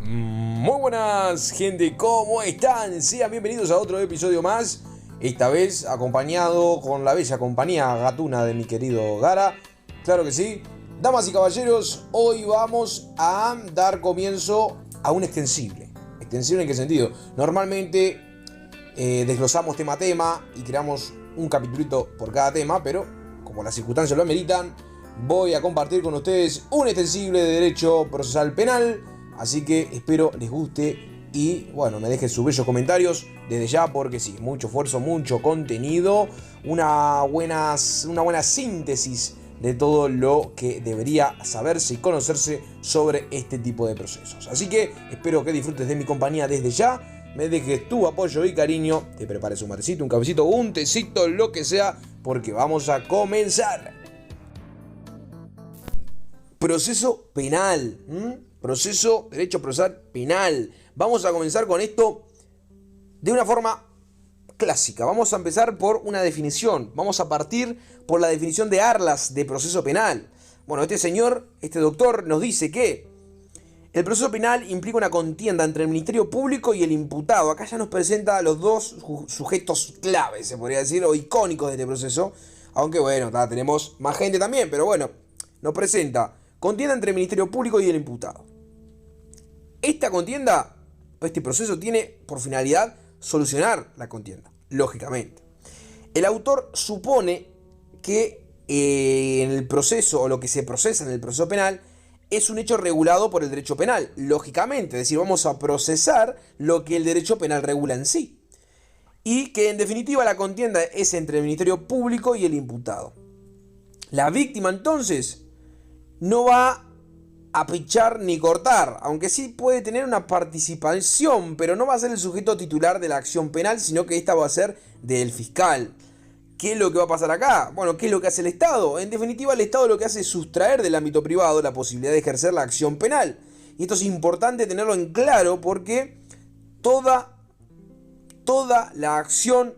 Muy buenas, gente, ¿cómo están? Sean bienvenidos a otro episodio más. Esta vez acompañado con la bella compañía gatuna de mi querido Gara. Claro que sí. Damas y caballeros, hoy vamos a dar comienzo a un extensible. ¿Extensible en qué sentido? Normalmente desglosamos tema a tema y creamos un capitulito por cada tema, pero como las circunstancias lo ameritan, voy a compartir con ustedes un extensible de derecho procesal penal. Así que espero les guste y bueno, me dejen sus bellos comentarios desde ya, porque sí, mucho esfuerzo, mucho contenido, una buena síntesis de todo lo que debería saberse y conocerse sobre este tipo de procesos. Así que espero que disfrutes de mi compañía desde ya, me dejes tu apoyo y cariño, te prepares un matecito, un cafecito, un tecito, lo que sea, porque vamos a comenzar. Proceso penal. Proceso, derecho procesal penal. Vamos a comenzar con esto de una forma clásica. Vamos a empezar por una definición. Vamos a partir por la definición de Arlas de proceso penal. Bueno, este doctor nos dice que el proceso penal implica una contienda entre el Ministerio Público y el imputado. Acá ya nos presenta a los dos sujetos claves, se podría decir, o icónicos de este proceso. Aunque bueno, tenemos más gente también, pero bueno, nos presenta contienda entre el Ministerio Público y el imputado. Esta contienda, este proceso tiene por finalidad solucionar la contienda, lógicamente. El autor supone que en el proceso, o lo que se procesa en el proceso penal, es un hecho regulado por el derecho penal, lógicamente. Es decir, vamos a procesar lo que el derecho penal regula en sí. Y que en definitiva la contienda es entre el Ministerio Público y el imputado. La víctima entonces no va a pichar ni cortar, aunque sí puede tener una participación, pero no va a ser el sujeto titular de la acción penal, sino que esta va a ser del fiscal. ¿Qué es lo que va a pasar acá? Bueno, ¿qué es lo que hace el Estado? En definitiva, el Estado lo que hace es sustraer del ámbito privado la posibilidad de ejercer la acción penal. Y esto es importante tenerlo en claro, porque toda la acción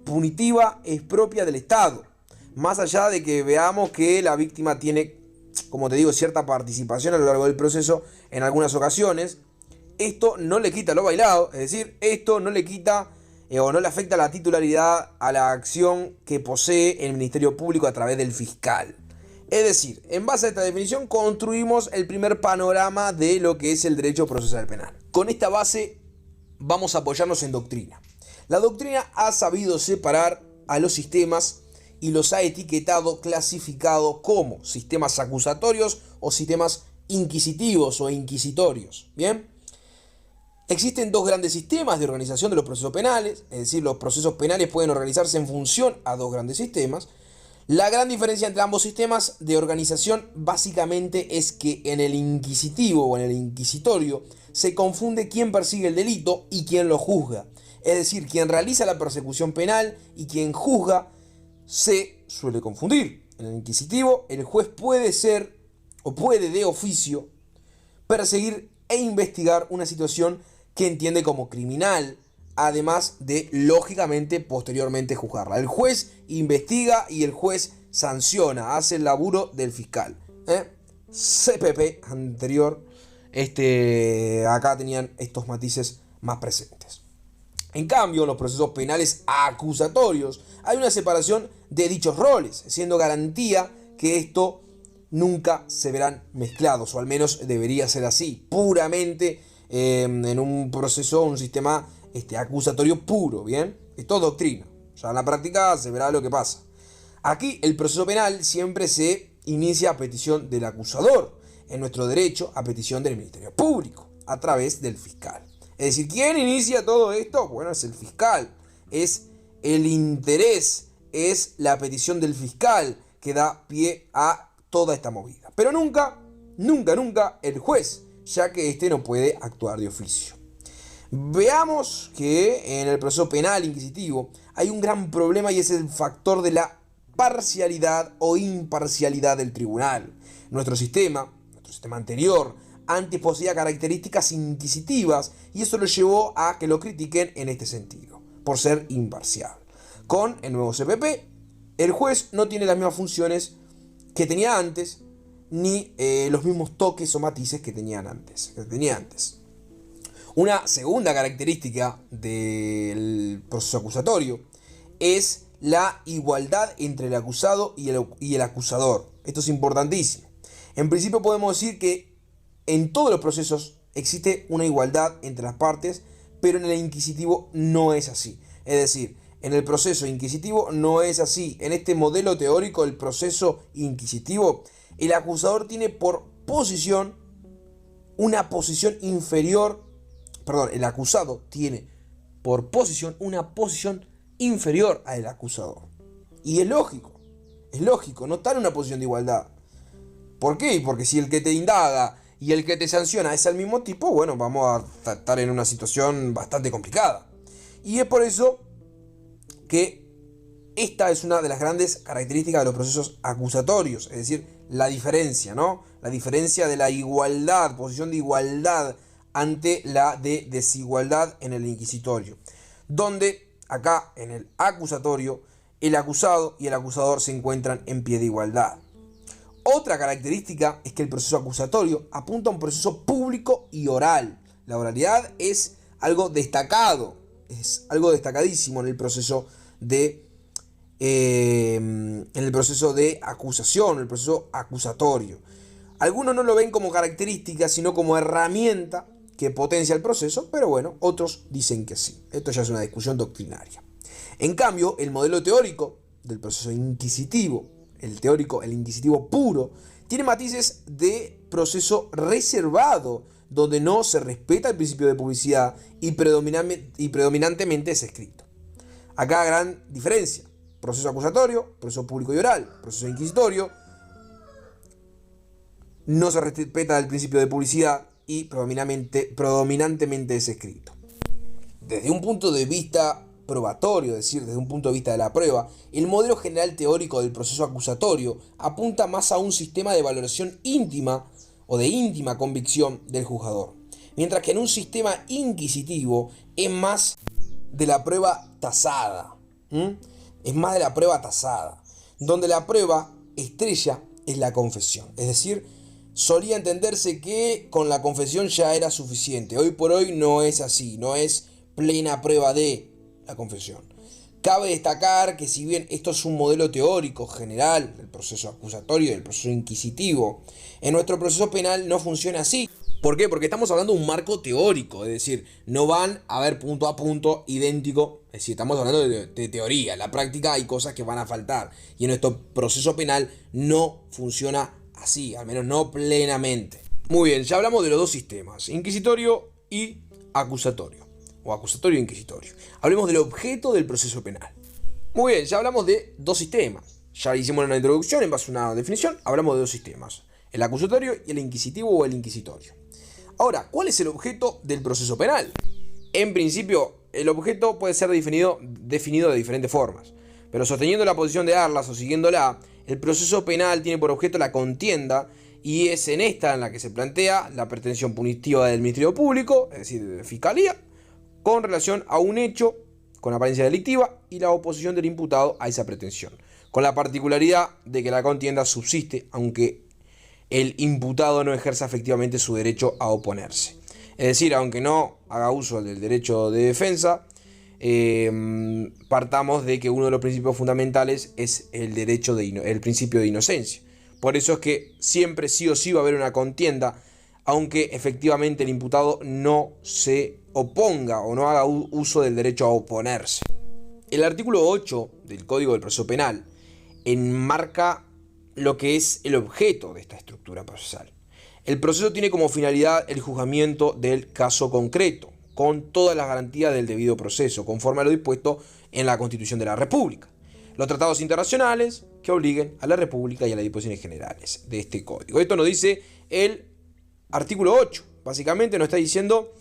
punitiva es propia del Estado. Más allá de que veamos que la víctima tiene, como te digo, cierta participación a lo largo del proceso en algunas ocasiones, esto no le quita lo bailado. Es decir, esto no le quita o no le afecta la titularidad a la acción que posee el Ministerio Público a través del fiscal. Es decir, en base a esta definición construimos el primer panorama de lo que es el derecho procesal penal. Con esta base vamos a apoyarnos en doctrina. La doctrina ha sabido separar a los sistemas y los ha etiquetado, clasificado como sistemas acusatorios o sistemas inquisitivos o inquisitorios. Bien, existen dos grandes sistemas de organización de los procesos penales, es decir, los procesos penales pueden organizarse en función a dos grandes sistemas. La gran diferencia entre ambos sistemas de organización básicamente es que en el inquisitivo o en el inquisitorio se confunde quién persigue el delito y quién lo juzga. Es decir, quien realiza la persecución penal y quien juzga se suele confundir. En el inquisitivo, el juez puede ser o puede de oficio perseguir e investigar una situación que entiende como criminal, además de, lógicamente, posteriormente juzgarla. El juez investiga y el juez sanciona, hace el laburo del fiscal. CPP anterior, acá tenían estos matices más presentes. En cambio, en los procesos penales acusatorios hay una separación de dichos roles, siendo garantía que esto nunca se verán mezclados, o al menos debería ser así, puramente en un proceso, un sistema acusatorio puro, ¿bien? Esto es doctrina, ya en la práctica se verá lo que pasa. Aquí el proceso penal siempre se inicia a petición del acusador, en nuestro derecho a petición del Ministerio Público, a través del fiscal. Es decir, ¿quién inicia todo esto? Bueno, es el fiscal, es el interés, es la petición del fiscal que da pie a toda esta movida. Pero nunca el juez, ya que este no puede actuar de oficio. Veamos que en el proceso penal inquisitivo hay un gran problema y es el factor de la parcialidad o imparcialidad del tribunal. Nuestro sistema anterior, antes poseía características inquisitivas y eso lo llevó a que lo critiquen en este sentido, por ser imparcial. Con el nuevo CPP, el juez no tiene las mismas funciones que tenía antes, ni los mismos toques o matices que tenía antes. Una segunda característica del proceso acusatorio es la igualdad entre el acusado y el acusador. Esto es importantísimo. En principio podemos decir que en todos los procesos existe una igualdad entre las partes, pero en el inquisitivo no es así. Es decir, en el proceso inquisitivo no es así. En este modelo teórico del proceso inquisitivo, el acusador tiene por posición una posición inferior, perdón, el acusado tiene por posición una posición inferior al acusador. Y es lógico, no está en una posición de igualdad. ¿Por qué? Porque si el que te indaga y el que te sanciona es al mismo tipo, bueno, vamos a estar en una situación bastante complicada. Y es por eso que esta es una de las grandes características de los procesos acusatorios, es decir, la diferencia, ¿no? La diferencia de la igualdad, posición de igualdad ante la de desigualdad en el inquisitorio, donde acá en el acusatorio el acusado y el acusador se encuentran en pie de igualdad. Otra característica es que el proceso acusatorio apunta a un proceso público y oral. La oralidad es algo destacado, es algo destacadísimo en el proceso de acusación, el proceso acusatorio. Algunos no lo ven como característica, sino como herramienta que potencia el proceso, pero bueno, otros dicen que sí. Esto ya es una discusión doctrinaria. En cambio, el modelo teórico del proceso inquisitivo, el inquisitivo puro, tiene matices de proceso reservado, donde no se respeta el principio de publicidad y predominantemente es escrito. Acá gran diferencia: proceso acusatorio, proceso público y oral. Proceso inquisitorio, no se respeta el principio de publicidad y predominantemente es escrito. Desde un punto de vista probatorio, es decir, desde un punto de vista de la prueba, el modelo general teórico del proceso acusatorio apunta más a un sistema de valoración íntima o de íntima convicción del juzgador, mientras que en un sistema inquisitivo es más de la prueba tasada. Es más de la prueba tasada, donde la prueba estrella es la confesión. Es decir, solía entenderse que con la confesión ya era suficiente. Hoy por hoy no es así, no es plena prueba de la confesión. Cabe destacar que si bien esto es un modelo teórico general del proceso acusatorio y del proceso inquisitivo, en nuestro proceso penal no funciona así. ¿Por qué? Porque estamos hablando de un marco teórico, es decir, no van a ver punto a punto idéntico, es decir, estamos hablando de teoría. En la práctica hay cosas que van a faltar y en nuestro proceso penal no funciona así, al menos no plenamente. Muy bien, ya hablamos de los dos sistemas, inquisitorio y acusatorio, o acusatorio e inquisitorio. Hablemos del objeto del proceso penal. Muy bien, ya hablamos de dos sistemas. Ya hicimos una introducción en base a una definición, hablamos de dos sistemas, el acusatorio y el inquisitivo o el inquisitorio. Ahora, ¿cuál es el objeto del proceso penal? En principio, el objeto puede ser definido de diferentes formas, pero sosteniendo la posición de Arlas o siguiéndola, el proceso penal tiene por objeto la contienda y es en esta en la que se plantea la pretensión punitiva del Ministerio Público, es decir, de Fiscalía, con relación a un hecho con apariencia delictiva y la oposición del imputado a esa pretensión, con la particularidad de que la contienda subsiste aunque el imputado no ejerza efectivamente su derecho a oponerse. Es decir, aunque no haga uso del derecho de defensa, partamos de que uno de los principios fundamentales es el principio de inocencia. Por eso es que siempre sí o sí va a haber una contienda, aunque efectivamente el imputado no se oponga o no haga uso del derecho a oponerse. El artículo 8 del Código del Proceso Penal enmarca lo que es el objeto de esta estructura procesal. El proceso tiene como finalidad el juzgamiento del caso concreto, con todas las garantías del debido proceso, conforme a lo dispuesto en la Constitución de la República. Los tratados internacionales que obliguen a la República y a las disposiciones generales de este código. Esto nos dice el artículo 8. Básicamente nos está diciendo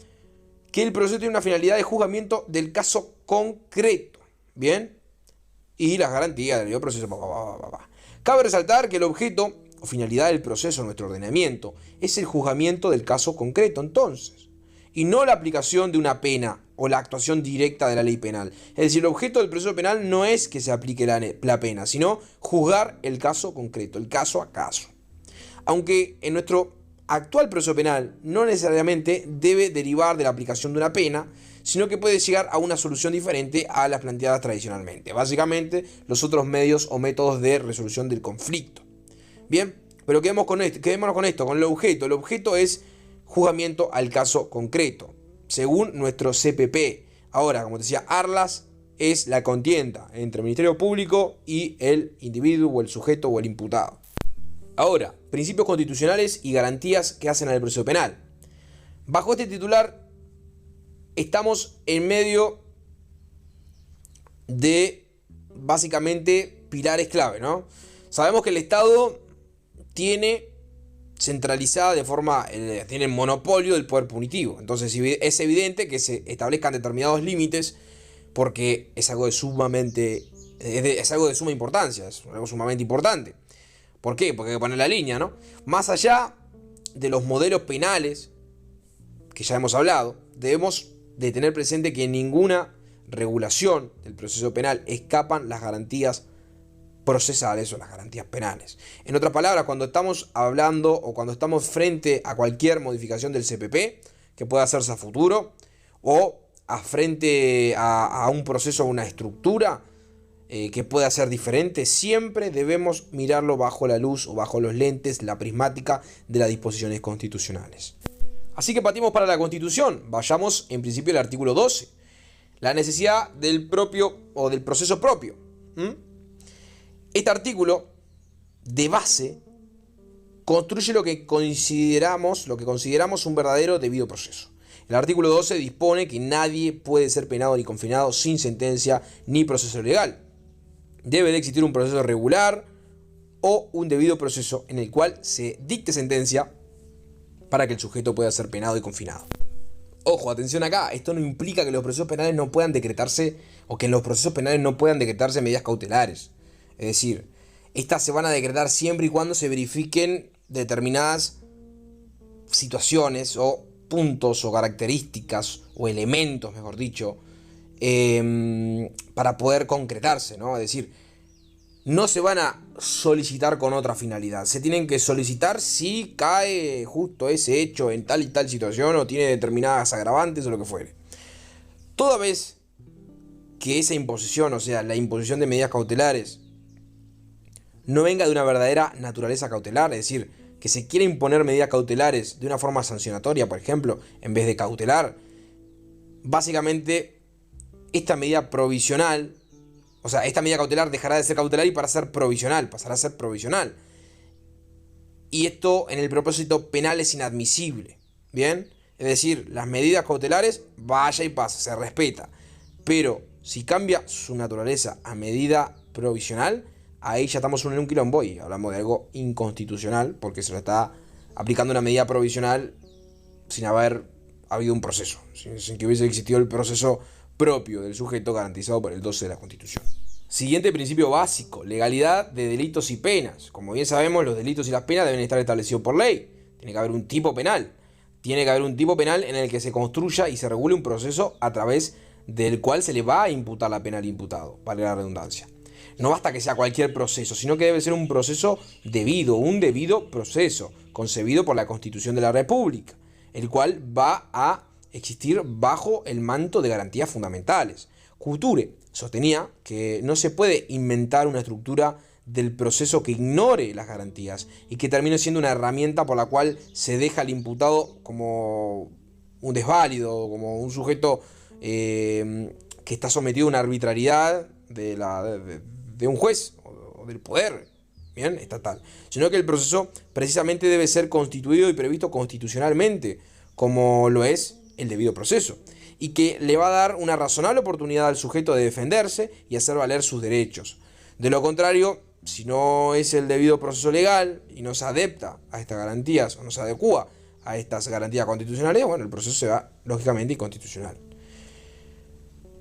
que el proceso tiene una finalidad de juzgamiento del caso concreto. ¿Bien? Y las garantías del debido proceso. Cabe resaltar que el objeto o finalidad del proceso en nuestro ordenamiento es el juzgamiento del caso concreto, entonces, y no la aplicación de una pena o la actuación directa de la ley penal. Es decir, el objeto del proceso penal no es que se aplique la pena, sino juzgar el caso concreto, el caso a caso. Aunque en nuestro actual proceso penal no necesariamente debe derivar de la aplicación de una pena, sino que puede llegar a una solución diferente a las planteadas tradicionalmente. Básicamente, los otros medios o métodos de resolución del conflicto. Bien, pero quedémonos con esto, con el objeto. El objeto es juzgamiento al caso concreto, según nuestro CPP. Ahora, como decía, Arlas es la contienda entre el Ministerio Público y el individuo o el sujeto o el imputado. Ahora, principios constitucionales y garantías que hacen al proceso penal. Bajo este titular estamos en medio de básicamente pilares clave, ¿no? Sabemos que el Estado tiene centralizada de forma, tiene el monopolio del poder punitivo. Entonces es evidente que se establezcan determinados límites porque es algo de suma importancia, es algo sumamente importante. ¿Por qué? Porque hay que poner la línea, ¿no? Más allá de los modelos penales que ya hemos hablado, debemos de tener presente que en ninguna regulación del proceso penal escapan las garantías procesales o las garantías penales. En otras palabras, cuando estamos hablando o cuando estamos frente a cualquier modificación del CPP que pueda hacerse a futuro o frente a un proceso o una estructura que pueda ser diferente, siempre debemos mirarlo bajo la luz o bajo los lentes, la prismática de las disposiciones constitucionales. Así que partimos para la Constitución. Vayamos en principio al artículo 12. La necesidad del propio o del proceso propio. Este artículo de base construye lo que consideramos un verdadero debido proceso. El artículo 12 dispone que nadie puede ser penado ni confinado sin sentencia ni proceso legal. Debe de existir un proceso regular o un debido proceso en el cual se dicte sentencia para que el sujeto pueda ser penado y confinado. Ojo, atención acá, esto no implica que los procesos penales no puedan decretarse o que en los procesos penales no puedan decretarse medidas cautelares. Es decir, estas se van a decretar siempre y cuando se verifiquen determinadas situaciones o puntos o características o elementos, mejor dicho, para poder concretarse, ¿no? Es decir, no se van a solicitar con otra finalidad. Se tienen que solicitar si cae justo ese hecho en tal y tal situación o tiene determinadas agravantes o lo que fuere. Toda vez que esa imposición, o sea, la imposición de medidas cautelares, no venga de una verdadera naturaleza cautelar, es decir, que se quiera imponer medidas cautelares de una forma sancionatoria, por ejemplo, en vez de cautelar, básicamente esta medida provisional, o sea, esta medida cautelar dejará de ser cautelar y pasará a ser provisional. Y esto en el propósito penal es inadmisible, ¿bien? Es decir, las medidas cautelares, vaya y pasa, se respeta. Pero si cambia su naturaleza a medida provisional, ahí ya estamos en un quilombo y hablamos de algo inconstitucional porque se lo está aplicando una medida provisional sin haber habido un proceso, sin que hubiese existido el proceso propio del sujeto garantizado por el 12 de la Constitución. Siguiente principio básico, legalidad de delitos y penas. Como bien sabemos, los delitos y las penas deben estar establecidos por ley. Tiene que haber un tipo penal. Tiene que haber un tipo penal en el que se construya y se regule un proceso a través del cual se le va a imputar la pena al imputado, vale la redundancia. No basta que sea cualquier proceso, sino que debe ser un proceso debido, un debido proceso, concebido por la Constitución de la República, el cual va a existir bajo el manto de garantías fundamentales. Couture sostenía que no se puede inventar una estructura del proceso que ignore las garantías y que termine siendo una herramienta por la cual se deja al imputado como un desválido, como un sujeto que está sometido a una arbitrariedad de un juez o del poder, bien, estatal, sino que el proceso precisamente debe ser constituido y previsto constitucionalmente, como lo es el debido proceso, y que le va a dar una razonable oportunidad al sujeto de defenderse y hacer valer sus derechos. De lo contrario, si no es el debido proceso legal y no se adapta a estas garantías o no se adecua a estas garantías constitucionales, bueno, el proceso se va lógicamente inconstitucional.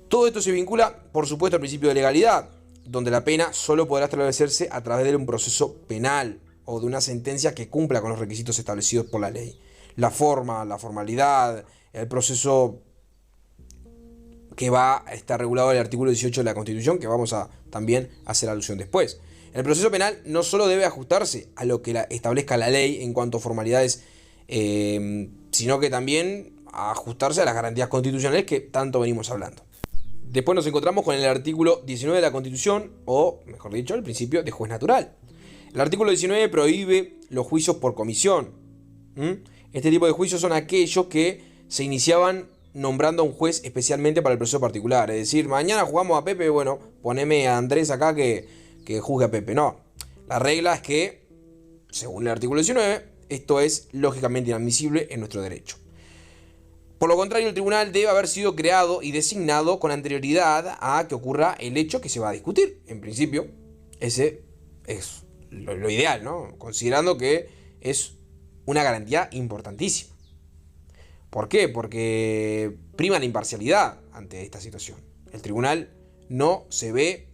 Todo esto se vincula, por supuesto, al principio de legalidad, donde la pena solo podrá establecerse a través de un proceso penal o de una sentencia que cumpla con los requisitos establecidos por la ley. La forma, la formalidad, el proceso que va a estar regulado en el artículo 18 de la Constitución, que vamos a también hacer alusión después. El proceso penal no solo debe ajustarse a lo que establezca la ley en cuanto a formalidades sino que también a ajustarse a las garantías constitucionales que tanto venimos hablando. Después nos encontramos con el artículo 19 de la Constitución, o mejor dicho, el principio de juez natural. El artículo 19 prohíbe los juicios por comisión. Este tipo de juicios son aquellos que se iniciaban nombrando a un juez especialmente para el proceso particular. Es decir, mañana jugamos a Pepe, bueno, poneme a Andrés acá que juzgue a Pepe. No, la regla es que, según el artículo 19, esto es lógicamente inadmisible en nuestro derecho. Por lo contrario, el tribunal debe haber sido creado y designado con anterioridad a que ocurra el hecho que se va a discutir. En principio, ese es lo ideal, ¿no? Considerando que es una garantía importantísima. ¿Por qué? Porque prima la imparcialidad ante esta situación. El tribunal no se ve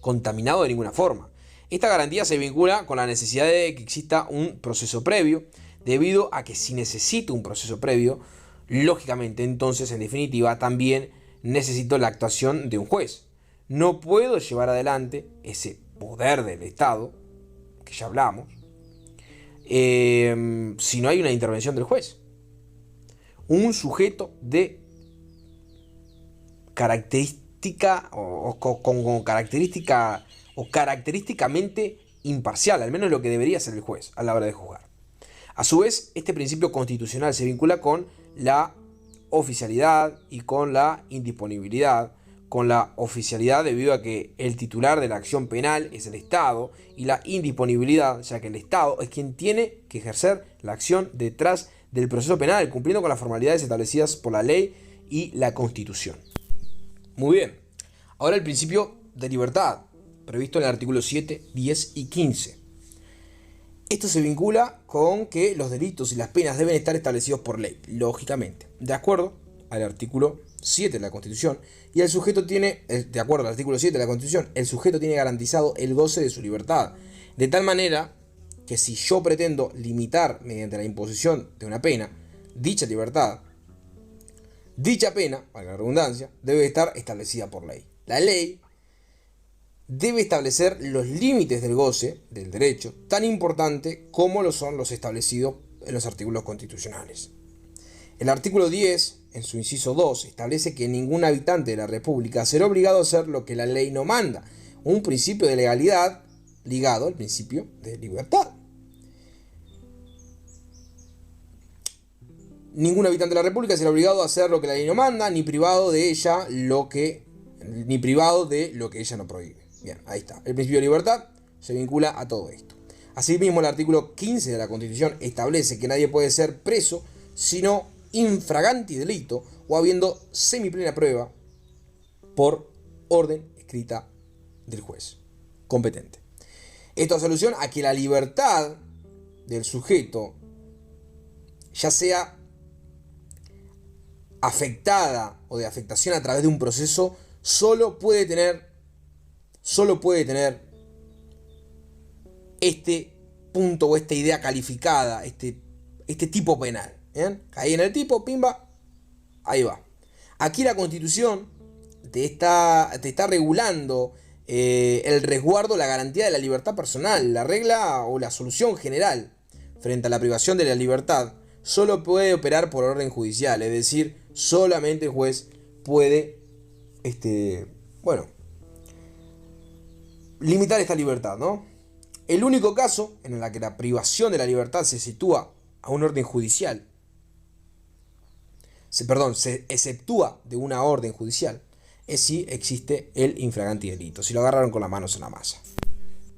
contaminado de ninguna forma. Esta garantía se vincula con la necesidad de que exista un proceso previo, debido a que si necesito un proceso previo, lógicamente, entonces, en definitiva, también necesito la actuación de un juez. No puedo llevar adelante ese poder del Estado, que ya hablamos, si no hay una intervención del juez. Un sujeto de característica con característica o característicamente imparcial, al menos lo que debería ser el juez a la hora de juzgar. A su vez, este principio constitucional se vincula con la oficialidad y con la indisponibilidad. Con la oficialidad debido a que el titular de la acción penal es el Estado, y la indisponibilidad ya que el Estado es quien tiene que ejercer la acción detrás del proceso penal, cumpliendo con las formalidades establecidas por la ley y la Constitución. Muy bien, ahora el principio de libertad, previsto en el artículo 7, 10 y 15. Esto se vincula con que los delitos y las penas deben estar establecidos por ley, lógicamente, de acuerdo al artículo 7 de la Constitución, y el sujeto tiene, de acuerdo al artículo 7 de la Constitución, el sujeto tiene garantizado el goce de su libertad, de tal manera que si yo pretendo limitar mediante la imposición de una pena dicha libertad, dicha pena, valga la redundancia, debe estar establecida por ley. La ley debe establecer los límites del goce del derecho, tan importante como lo son los establecidos en los artículos constitucionales. El artículo 10, en su inciso 2, establece que ningún habitante de la República será obligado a hacer lo que la ley no manda, un principio de legalidad ligado al principio de libertad. Ningún habitante de la República será obligado a hacer lo que la ley no manda, ni privado de lo que ella no prohíbe. Bien, ahí está. El principio de libertad se vincula a todo esto. Asimismo, el artículo 15 de la Constitución establece que nadie puede ser preso sino infraganti delito o habiendo semiplena prueba por orden escrita del juez competente. Esto hace alusión a que la libertad del sujeto, ya sea afectada o de afectación a través de un proceso, solo puede tener este punto o esta idea calificada, este tipo penal. ¿Bien? Caí en el tipo, pimba, ahí va. Aquí la Constitución te está regulando el resguardo, la garantía de la libertad personal. La regla o la solución general frente a la privación de la libertad solo puede operar por orden judicial, es decir, solamente el juez puede limitar esta libertad, ¿no? El único caso en el que la privación de la libertad se sitúa a un orden judicial, se exceptúa de una orden judicial, es si existe el infraganti delito, si lo agarraron con las manos en la masa.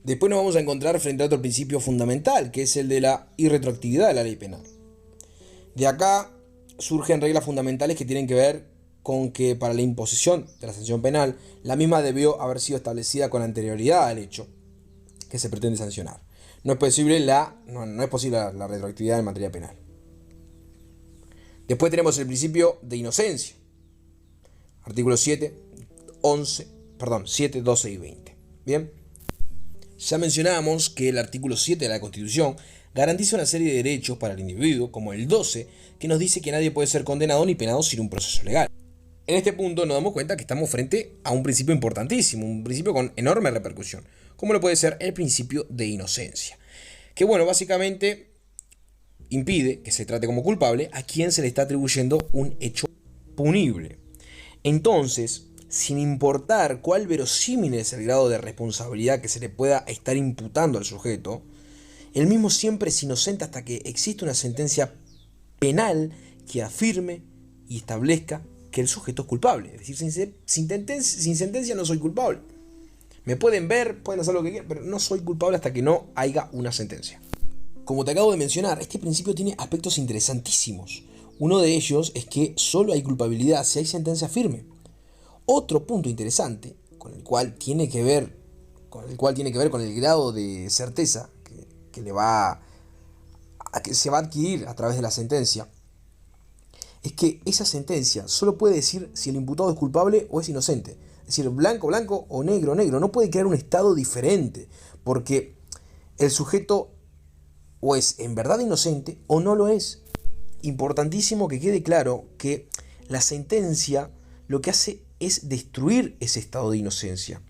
Después nos vamos a encontrar frente a otro principio fundamental, que es el de la irretroactividad de la ley penal. De acá surgen reglas fundamentales que tienen que ver con que para la imposición de la sanción penal, la misma debió haber sido establecida con anterioridad al hecho que se pretende sancionar. No es posible la retroactividad en materia penal. Después tenemos el principio de inocencia. Artículos 7, 12 y 20. Bien. Ya mencionábamos que el artículo 7 de la Constitución garantiza una serie de derechos para el individuo, como el 12, que nos dice que nadie puede ser condenado ni penado sin un proceso legal. En este punto nos damos cuenta que estamos frente a un principio importantísimo, un principio con enorme repercusión, como lo puede ser el principio de inocencia. Que bueno, básicamente impide que se trate como culpable a quien se le está atribuyendo un hecho punible. Entonces, sin importar cuál verosímil es el grado de responsabilidad que se le pueda estar imputando al sujeto, el mismo siempre es inocente hasta que existe una sentencia penal que afirme y establezca que el sujeto es culpable. Es decir, sin sentencia no soy culpable. Me pueden ver, pueden hacer lo que quieran, pero no soy culpable hasta que no haya una sentencia. Como te acabo de mencionar, este principio tiene aspectos interesantísimos. Uno de ellos es que solo hay culpabilidad si hay sentencia firme. Otro punto interesante, con el cual tiene que ver con el grado de certeza que se va a adquirir a través de la sentencia, es que esa sentencia solo puede decir si el imputado es culpable o es inocente. Es decir, blanco, blanco o negro, negro. No puede crear un estado diferente, porque el sujeto o es en verdad inocente o no lo es. Importantísimo que quede claro que la sentencia lo que hace es destruir ese estado de inocencia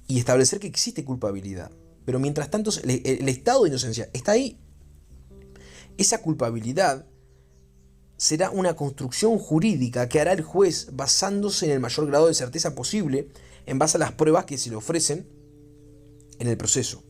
y establecer que existe culpabilidad. Pero mientras tanto, el estado de inocencia está ahí. Esa culpabilidad será una construcción jurídica que hará el juez basándose en el mayor grado de certeza posible en base a las pruebas que se le ofrecen en el proceso.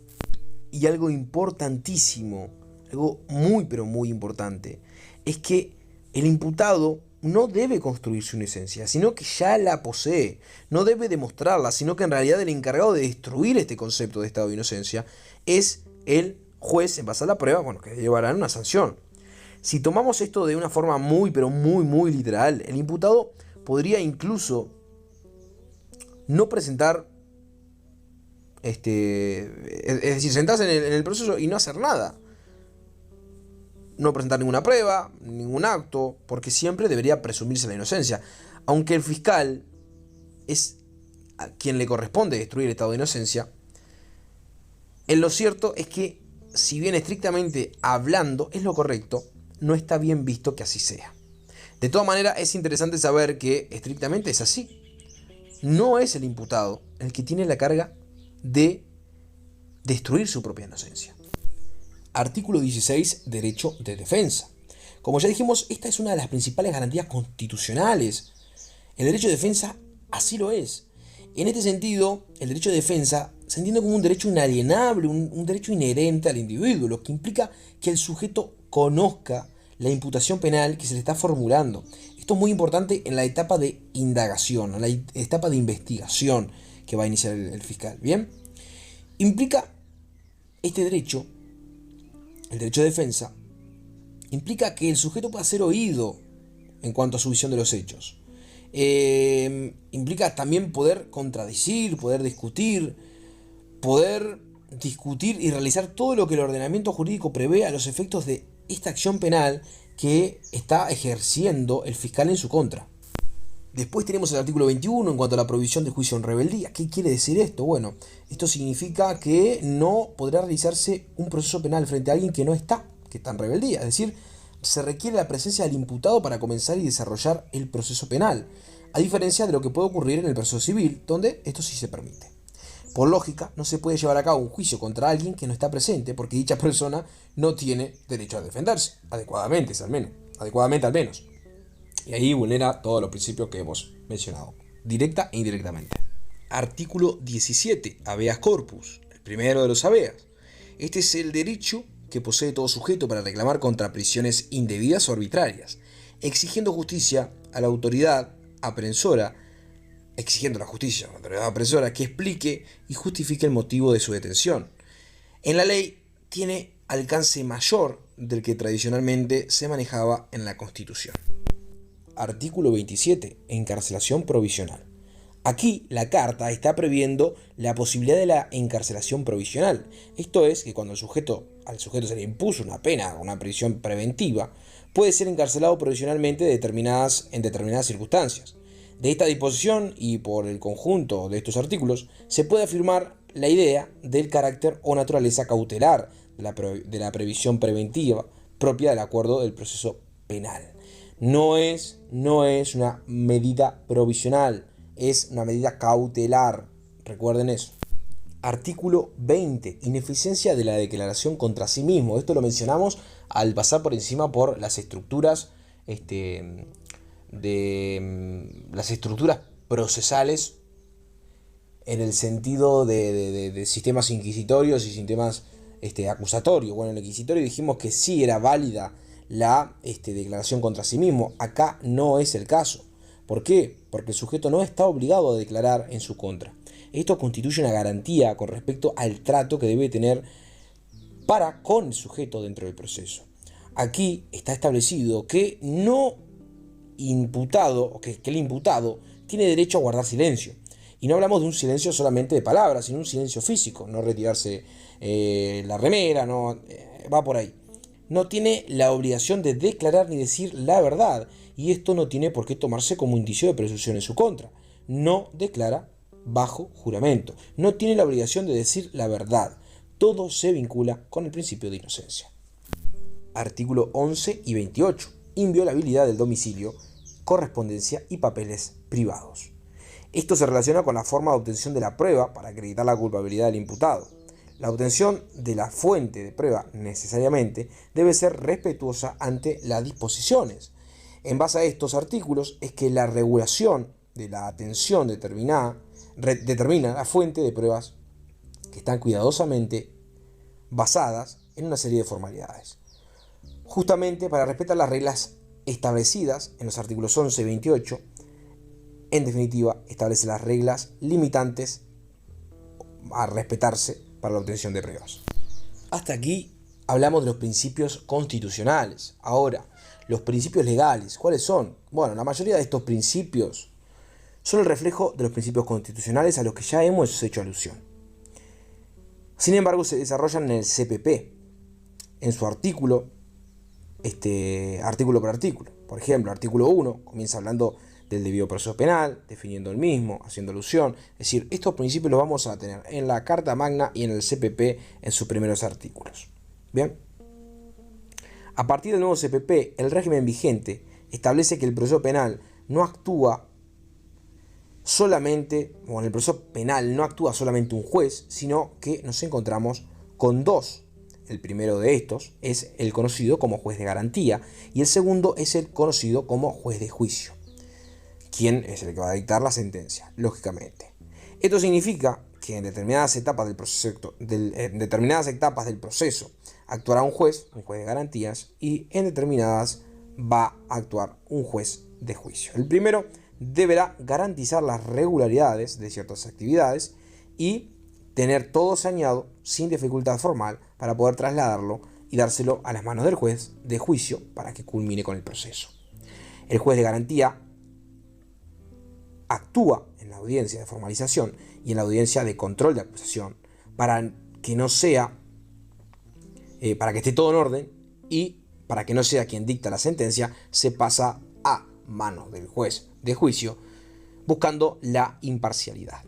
Y algo importantísimo, algo muy pero muy importante, es que el imputado no debe construir su inocencia, sino que ya la posee. No debe demostrarla, sino que en realidad el encargado de destruir este concepto de estado de inocencia es el juez en base a la prueba, bueno, que llevará una sanción. Si tomamos esto de una forma muy pero muy muy literal, el imputado podría incluso no presentar, es decir, sentarse en el proceso y no hacer nada. No presentar ninguna prueba, ningún acto, porque siempre debería presumirse la inocencia. Aunque el fiscal es a quien le corresponde destruir el estado de inocencia, en lo cierto es que, si bien estrictamente hablando es lo correcto, no está bien visto que así sea. De todas maneras, es interesante saber que estrictamente es así. No es el imputado el que tiene la carga de destruir su propia inocencia. Artículo 16, derecho de defensa. Como ya dijimos, esta es una de las principales garantías constitucionales. El derecho de defensa así lo es. En este sentido, el derecho de defensa se entiende como un derecho inalienable, un derecho inherente al individuo, lo que implica que el sujeto conozca la imputación penal que se le está formulando. Esto es muy importante en la etapa de indagación, en la etapa de investigación que va a iniciar el fiscal. ¿Bien? Implica este derecho, el derecho de defensa, implica que el sujeto pueda ser oído en cuanto a su visión de los hechos. Implica también poder contradecir, poder discutir y realizar todo lo que el ordenamiento jurídico prevé a los efectos de esta acción penal que está ejerciendo el fiscal en su contra. Después tenemos el artículo 21 en cuanto a la prohibición de juicio en rebeldía. ¿Qué quiere decir esto? Bueno, esto significa que no podrá realizarse un proceso penal frente a alguien que está en rebeldía. Es decir, se requiere la presencia del imputado para comenzar y desarrollar el proceso penal, a diferencia de lo que puede ocurrir en el proceso civil, donde esto sí se permite. Por lógica, no se puede llevar a cabo un juicio contra alguien que no está presente, porque dicha persona no tiene derecho a defenderse, adecuadamente al menos. Y ahí vulnera todos los principios que hemos mencionado, directa e indirectamente. Artículo 17, habeas corpus, el primero de los habeas. Este es el derecho que posee todo sujeto para reclamar contra prisiones indebidas o arbitrarias, exigiendo justicia a la autoridad aprensora, que explique y justifique el motivo de su detención. En la ley tiene alcance mayor del que tradicionalmente se manejaba en la Constitución. Artículo 27. Encarcelación provisional. Aquí la Carta está previendo la posibilidad de la encarcelación provisional. Esto es que cuando al sujeto se le impuso una pena, una prisión preventiva, puede ser encarcelado provisionalmente en determinadas circunstancias. De esta disposición y por el conjunto de estos artículos se puede afirmar la idea del carácter o naturaleza cautelar de la previsión preventiva propia del acuerdo del proceso penal. No es una medida provisional, es una medida cautelar. Recuerden eso. Artículo 20. Ineficiencia de la declaración contra sí mismo. Esto lo mencionamos al pasar por encima por las estructuras las estructuras procesales en el sentido de sistemas inquisitorios y sistemas acusatorios. Bueno, en el inquisitorio dijimos que sí era válida la declaración contra sí mismo. Acá no es el caso. ¿Por qué? Porque el sujeto no está obligado a declarar en su contra. Esto constituye una garantía con respecto al trato que debe tener para con el sujeto dentro del proceso. Aquí está establecido que el imputado tiene derecho a guardar silencio. Y no hablamos de un silencio solamente de palabras, sino un silencio físico, no retirarse la remera, no va por ahí. No tiene la obligación de declarar ni decir la verdad, y esto no tiene por qué tomarse como indicio de presunción en su contra. No declara bajo juramento, no tiene la obligación de decir la verdad. Todo se vincula con el principio de inocencia. Artículo 11 y 28. Inviolabilidad del domicilio, correspondencia y papeles privados. Esto se relaciona con la forma de obtención de la prueba para acreditar la culpabilidad del imputado. La obtención de la fuente de prueba necesariamente debe ser respetuosa ante las disposiciones. En base a estos artículos es que la regulación de la atención determina la fuente de pruebas que están cuidadosamente basadas en una serie de formalidades. Justamente para respetar las reglas establecidas en los artículos 11 y 28, en definitiva, establece las reglas limitantes a respetarse para la obtención de pruebas. Hasta aquí hablamos de los principios constitucionales. Ahora, los principios legales, ¿cuáles son? Bueno, la mayoría de estos principios son el reflejo de los principios constitucionales a los que ya hemos hecho alusión. Sin embargo, se desarrollan en el CPP, en su artículo por artículo. Por ejemplo, artículo 1 comienza hablando del debido proceso penal, definiendo el mismo, haciendo alusión. Es decir, estos principios los vamos a tener en la Carta Magna y en el CPP en sus primeros artículos. Bien. A partir del nuevo CPP, el régimen vigente establece que el proceso penal no actúa solamente, o en el proceso penal no actúa solamente un juez, sino que nos encontramos con dos. El primero de estos es el conocido como juez de garantía y el segundo es el conocido como juez de juicio, quien es el que va a dictar la sentencia, lógicamente. Esto significa que en determinadas etapas del proceso actuará un juez de garantías, y en determinadas va a actuar un juez de juicio. El primero deberá garantizar las regularidades de ciertas actividades y tener todo saneado sin dificultad formal para poder trasladarlo y dárselo a las manos del juez de juicio para que culmine con el proceso. El juez de garantía actúa en la audiencia de formalización y en la audiencia de control de acusación para que esté todo en orden, y para que no sea quien dicta la sentencia, se pasa a manos del juez de juicio buscando la imparcialidad.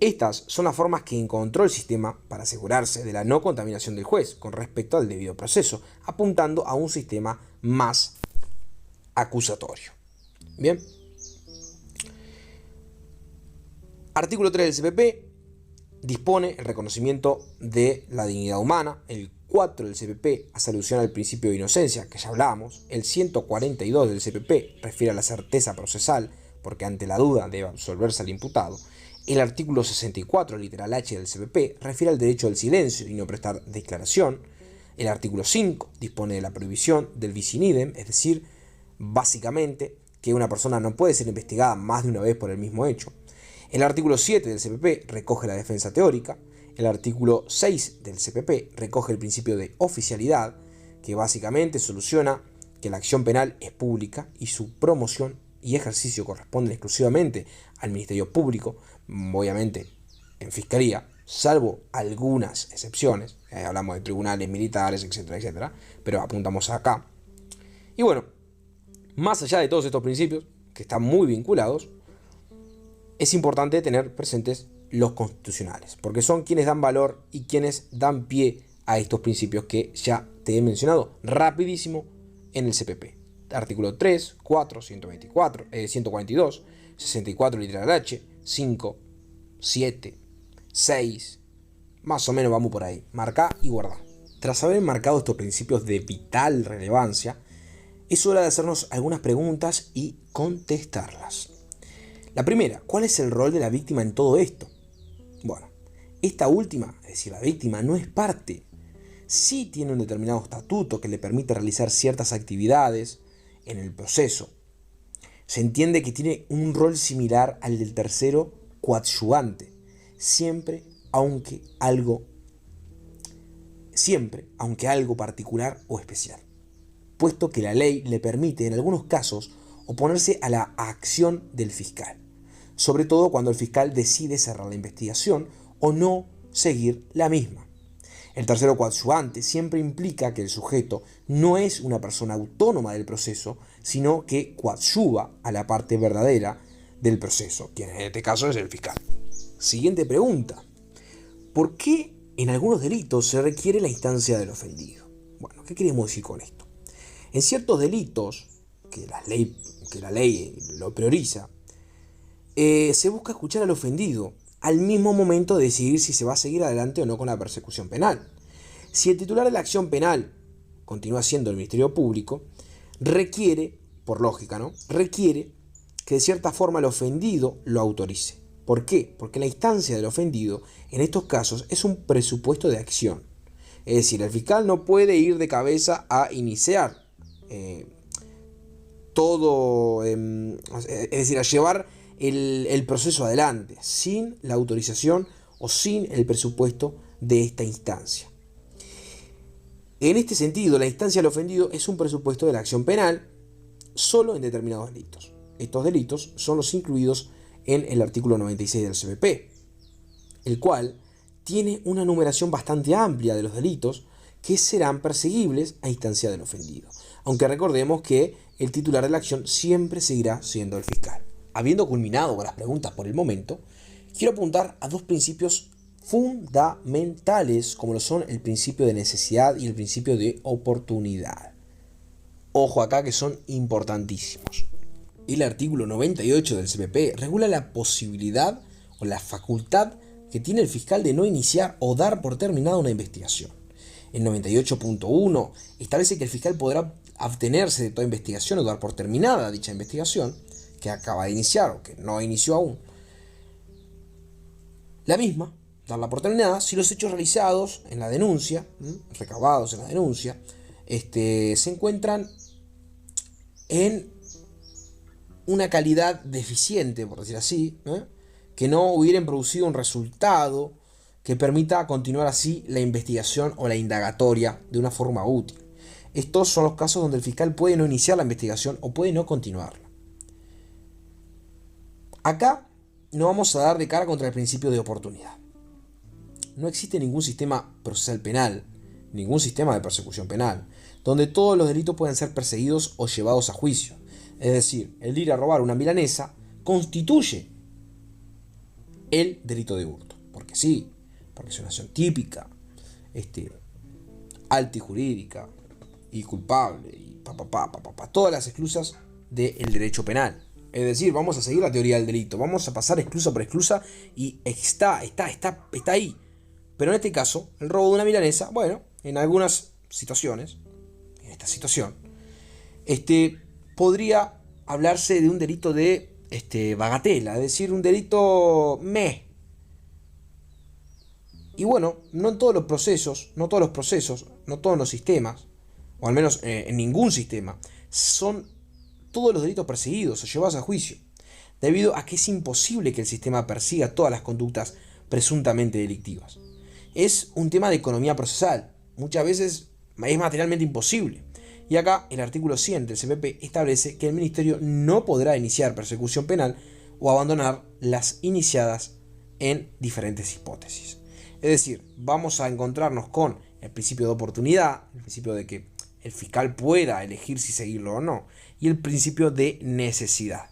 Estas son las formas que encontró el sistema para asegurarse de la no contaminación del juez con respecto al debido proceso, apuntando a un sistema más acusatorio. Bien. Artículo 3 del CPP dispone el reconocimiento de la dignidad humana. El 4 del CPP hace alusión al principio de inocencia, que ya hablábamos. El 142 del CPP refiere a la certeza procesal, porque ante la duda debe absolverse al imputado. El artículo 64, literal H del CPP, refiere al derecho al silencio y no prestar declaración. El artículo 5 dispone de la prohibición del bis in idem, es decir, básicamente que una persona no puede ser investigada más de una vez por el mismo hecho. El artículo 7 del CPP recoge la defensa teórica. El artículo 6 del CPP recoge el principio de oficialidad, que básicamente soluciona que la acción penal es pública y su promoción y ejercicio corresponden exclusivamente al Ministerio Público, obviamente en Fiscalía, salvo algunas excepciones. Hablamos de tribunales militares, etcétera, etcétera, pero apuntamos acá. Y bueno, más allá de todos estos principios, que están muy vinculados, es importante tener presentes los constitucionales, porque son quienes dan valor y quienes dan pie a estos principios que ya te he mencionado rapidísimo en el CPP. Artículo 3, 4, 142, 64 literal H, 5, 7, 6. Más o menos vamos por ahí. Marcá y guardá. Tras haber marcado estos principios de vital relevancia, es hora de hacernos algunas preguntas y contestarlas. La primera, ¿cuál es el rol de la víctima en todo esto? Bueno, esta última, es decir, la víctima, no es parte. Sí tiene un determinado estatuto que le permite realizar ciertas actividades en el proceso. Se entiende que tiene un rol similar al del tercero coadyuvante, siempre aunque algo particular o especial, puesto que la ley le permite en algunos casos oponerse a la acción del fiscal, sobre todo cuando el fiscal decide cerrar la investigación o no seguir la misma. El tercero coadyuvante siempre implica que el sujeto no es una persona autónoma del proceso, sino que coadyuva a la parte verdadera del proceso, quien en este caso es el fiscal. Siguiente pregunta. ¿Por qué en algunos delitos se requiere la instancia del ofendido? Bueno, ¿qué queremos decir con esto? En ciertos delitos, que la ley lo prioriza, se busca escuchar al ofendido al mismo momento de decidir si se va a seguir adelante o no con la persecución penal. Si el titular de la acción penal continúa siendo el Ministerio Público, requiere, por lógica, requiere que de cierta forma el ofendido lo autorice. ¿Por qué? Porque la instancia del ofendido en estos casos es un presupuesto de acción. Es decir, el fiscal no puede ir de cabeza a iniciar a llevar el proceso adelante sin la autorización o sin el presupuesto de esta instancia. En este sentido, la instancia del ofendido es un presupuesto de la acción penal solo en determinados delitos. Estos delitos son los incluidos en el artículo 96 del CPP, el cual tiene una numeración bastante amplia de los delitos que serán perseguibles a instancia del ofendido, aunque recordemos que el titular de la acción siempre seguirá siendo el fiscal. Habiendo culminado con las preguntas por el momento, quiero apuntar a dos principios fundamentales como lo son el principio de necesidad y el principio de oportunidad. Ojo acá que son importantísimos. El artículo 98 del CPP regula la posibilidad o la facultad que tiene el fiscal de no iniciar o dar por terminada una investigación. El 98.1 establece que el fiscal podrá abstenerse de toda investigación o dar por terminada dicha investigación que acaba de iniciar o que no inició aún. La misma, darla por terminada, si los hechos realizados en la denuncia, recabados en la denuncia, se encuentran en una calidad deficiente, por decir así, que no hubieran producido un resultado que permita continuar así la investigación o la indagatoria de una forma útil. Estos son los casos donde el fiscal puede no iniciar la investigación o puede no continuarla. Acá no vamos a dar de cara contra el principio de oportunidad. No existe ningún sistema procesal penal, ningún sistema de persecución penal, donde todos los delitos puedan ser perseguidos o llevados a juicio. Es decir, el ir a robar una milanesa constituye el delito de hurto. Porque sí, porque es una acción típica, alta y jurídica, y culpable, y todas las exclusas del derecho penal. Es decir, vamos a seguir la teoría del delito, vamos a pasar exclusa por exclusa y está ahí. Pero en este caso, el robo de una milanesa, bueno, en algunas situaciones, en esta situación, podría hablarse de un delito de bagatela, es decir, un delito Y bueno, no todos los sistemas, o al menos en ningún sistema, son todos los delitos perseguidos o llevados a juicio, debido a que es imposible que el sistema persiga todas las conductas presuntamente delictivas. Es un tema de economía procesal, muchas veces es materialmente imposible. Y acá el artículo 100 del CPP establece que el Ministerio no podrá iniciar persecución penal o abandonar las iniciadas en diferentes hipótesis. Es decir, vamos a encontrarnos con el principio de oportunidad, el principio de que el fiscal pueda elegir si seguirlo o no, y el principio de necesidad.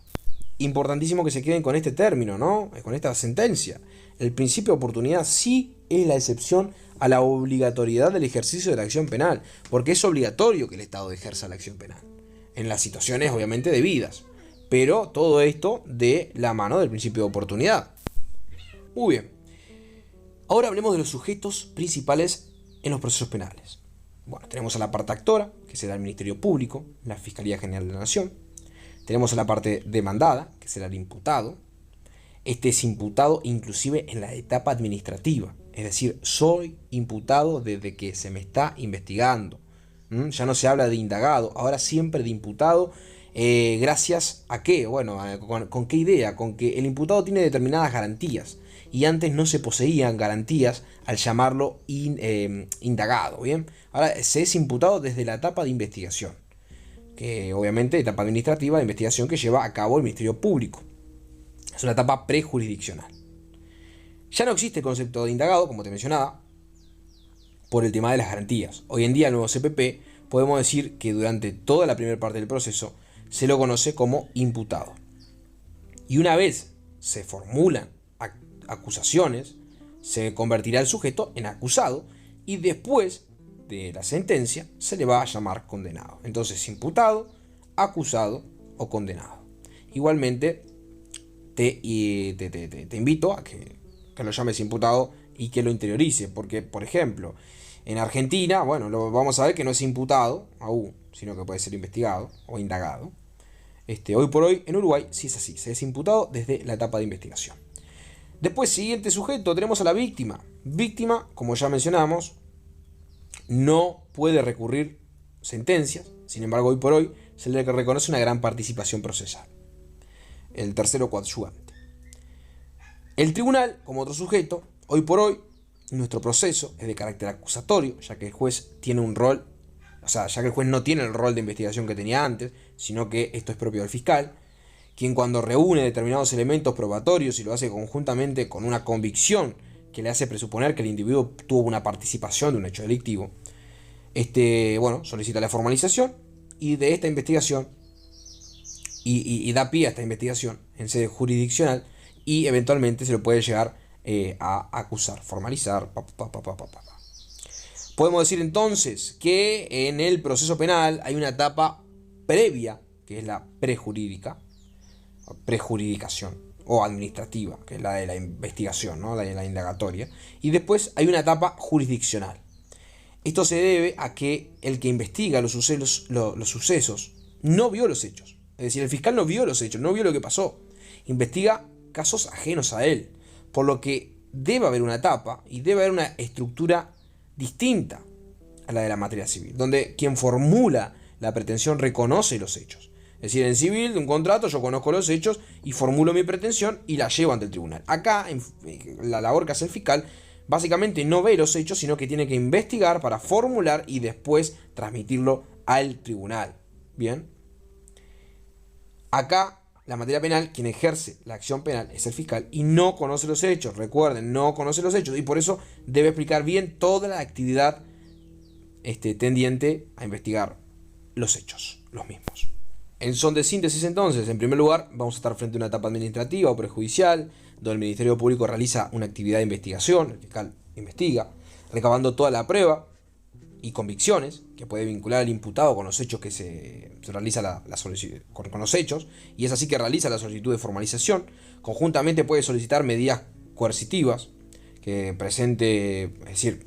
Importantísimo que se queden con este término, ¿no? Con esta sentencia. El principio de oportunidad sí es la excepción a la obligatoriedad del ejercicio de la acción penal, porque es obligatorio que el Estado ejerza la acción penal, en las situaciones obviamente debidas, pero todo esto de la mano del principio de oportunidad. Muy bien. Ahora hablemos de los sujetos principales en los procesos penales. Bueno, tenemos a la parte actora, que será el Ministerio Público, la Fiscalía General de la Nación. Tenemos a la parte demandada, que será el imputado. Este es imputado inclusive en la etapa administrativa. Es decir, soy imputado desde que se me está investigando. Ya no se habla de indagado, ahora siempre de imputado. ¿Gracias a qué? Bueno, ¿con qué idea? Con que el imputado tiene determinadas garantías. Y antes no se poseían garantías al llamarlo indagado, ¿bien? Ahora se es imputado desde la etapa de investigación. Que obviamente etapa administrativa de investigación que lleva a cabo el Ministerio Público. Es una etapa prejurisdiccional. Ya no existe el concepto de indagado, como te mencionaba, por el tema de las garantías. Hoy en día el nuevo CPP podemos decir que durante toda la primera parte del proceso se lo conoce como imputado. Y una vez se formulan acusaciones, se convertirá el sujeto en acusado y después de la sentencia se le va a llamar condenado. Entonces, imputado, acusado o condenado. Igualmente, te invito a que lo llames imputado y que lo interiorice, porque, por ejemplo, en Argentina, bueno, vamos a ver que no es imputado aún, sino que puede ser investigado o indagado. Hoy por hoy, en Uruguay, sí es así, se es imputado desde la etapa de investigación. Después, siguiente sujeto, tenemos a la víctima. Víctima, como ya mencionamos, no puede recurrir sentencias, sin embargo, hoy por hoy se le reconoce una gran participación procesal. El tercero coadyuvante. El tribunal, como otro sujeto, hoy por hoy, nuestro proceso es de carácter acusatorio, ya que el juez tiene un rol, ya que el juez no tiene el rol de investigación que tenía antes, sino que esto es propio del fiscal, quien cuando reúne determinados elementos probatorios y lo hace conjuntamente con una convicción que le hace presuponer que el individuo tuvo una participación de un hecho delictivo, solicita la formalización y de esta investigación y da pie a esta investigación en sede jurisdiccional y eventualmente se lo puede llegar a acusar, formalizar. Podemos decir entonces que en el proceso penal hay una etapa previa, que es la prejurisdicación o administrativa, que es la de la investigación, ¿no? La de la indagatoria, y después hay una etapa jurisdiccional. Esto se debe a que el que investiga los sucesos no vio los hechos. Es decir, el fiscal no vio los hechos, no vio lo que pasó. Investiga casos ajenos a él. Por lo que debe haber una etapa y debe haber una estructura distinta a la de la materia civil, donde quien formula la pretensión reconoce los hechos. Es decir, en civil, de un contrato, yo conozco los hechos y formulo mi pretensión y la llevo ante el tribunal. Acá, la labor que hace el fiscal, básicamente no ve los hechos, sino que tiene que investigar para formular y después transmitirlo al tribunal. Bien. Acá, la materia penal, quien ejerce la acción penal es el fiscal y no conoce los hechos. Recuerden, no conoce los hechos y por eso debe explicar bien toda la actividad tendiente a investigar los hechos, los mismos. En son de síntesis entonces, en primer lugar, vamos a estar frente a una etapa administrativa o prejudicial, donde el Ministerio Público realiza una actividad de investigación, el fiscal investiga, recabando toda la prueba y convicciones que puede vincular al imputado con los hechos que se realiza la solicitud, con los hechos, y es así que realiza la solicitud de formalización. Conjuntamente puede solicitar medidas coercitivas, que presente, es decir,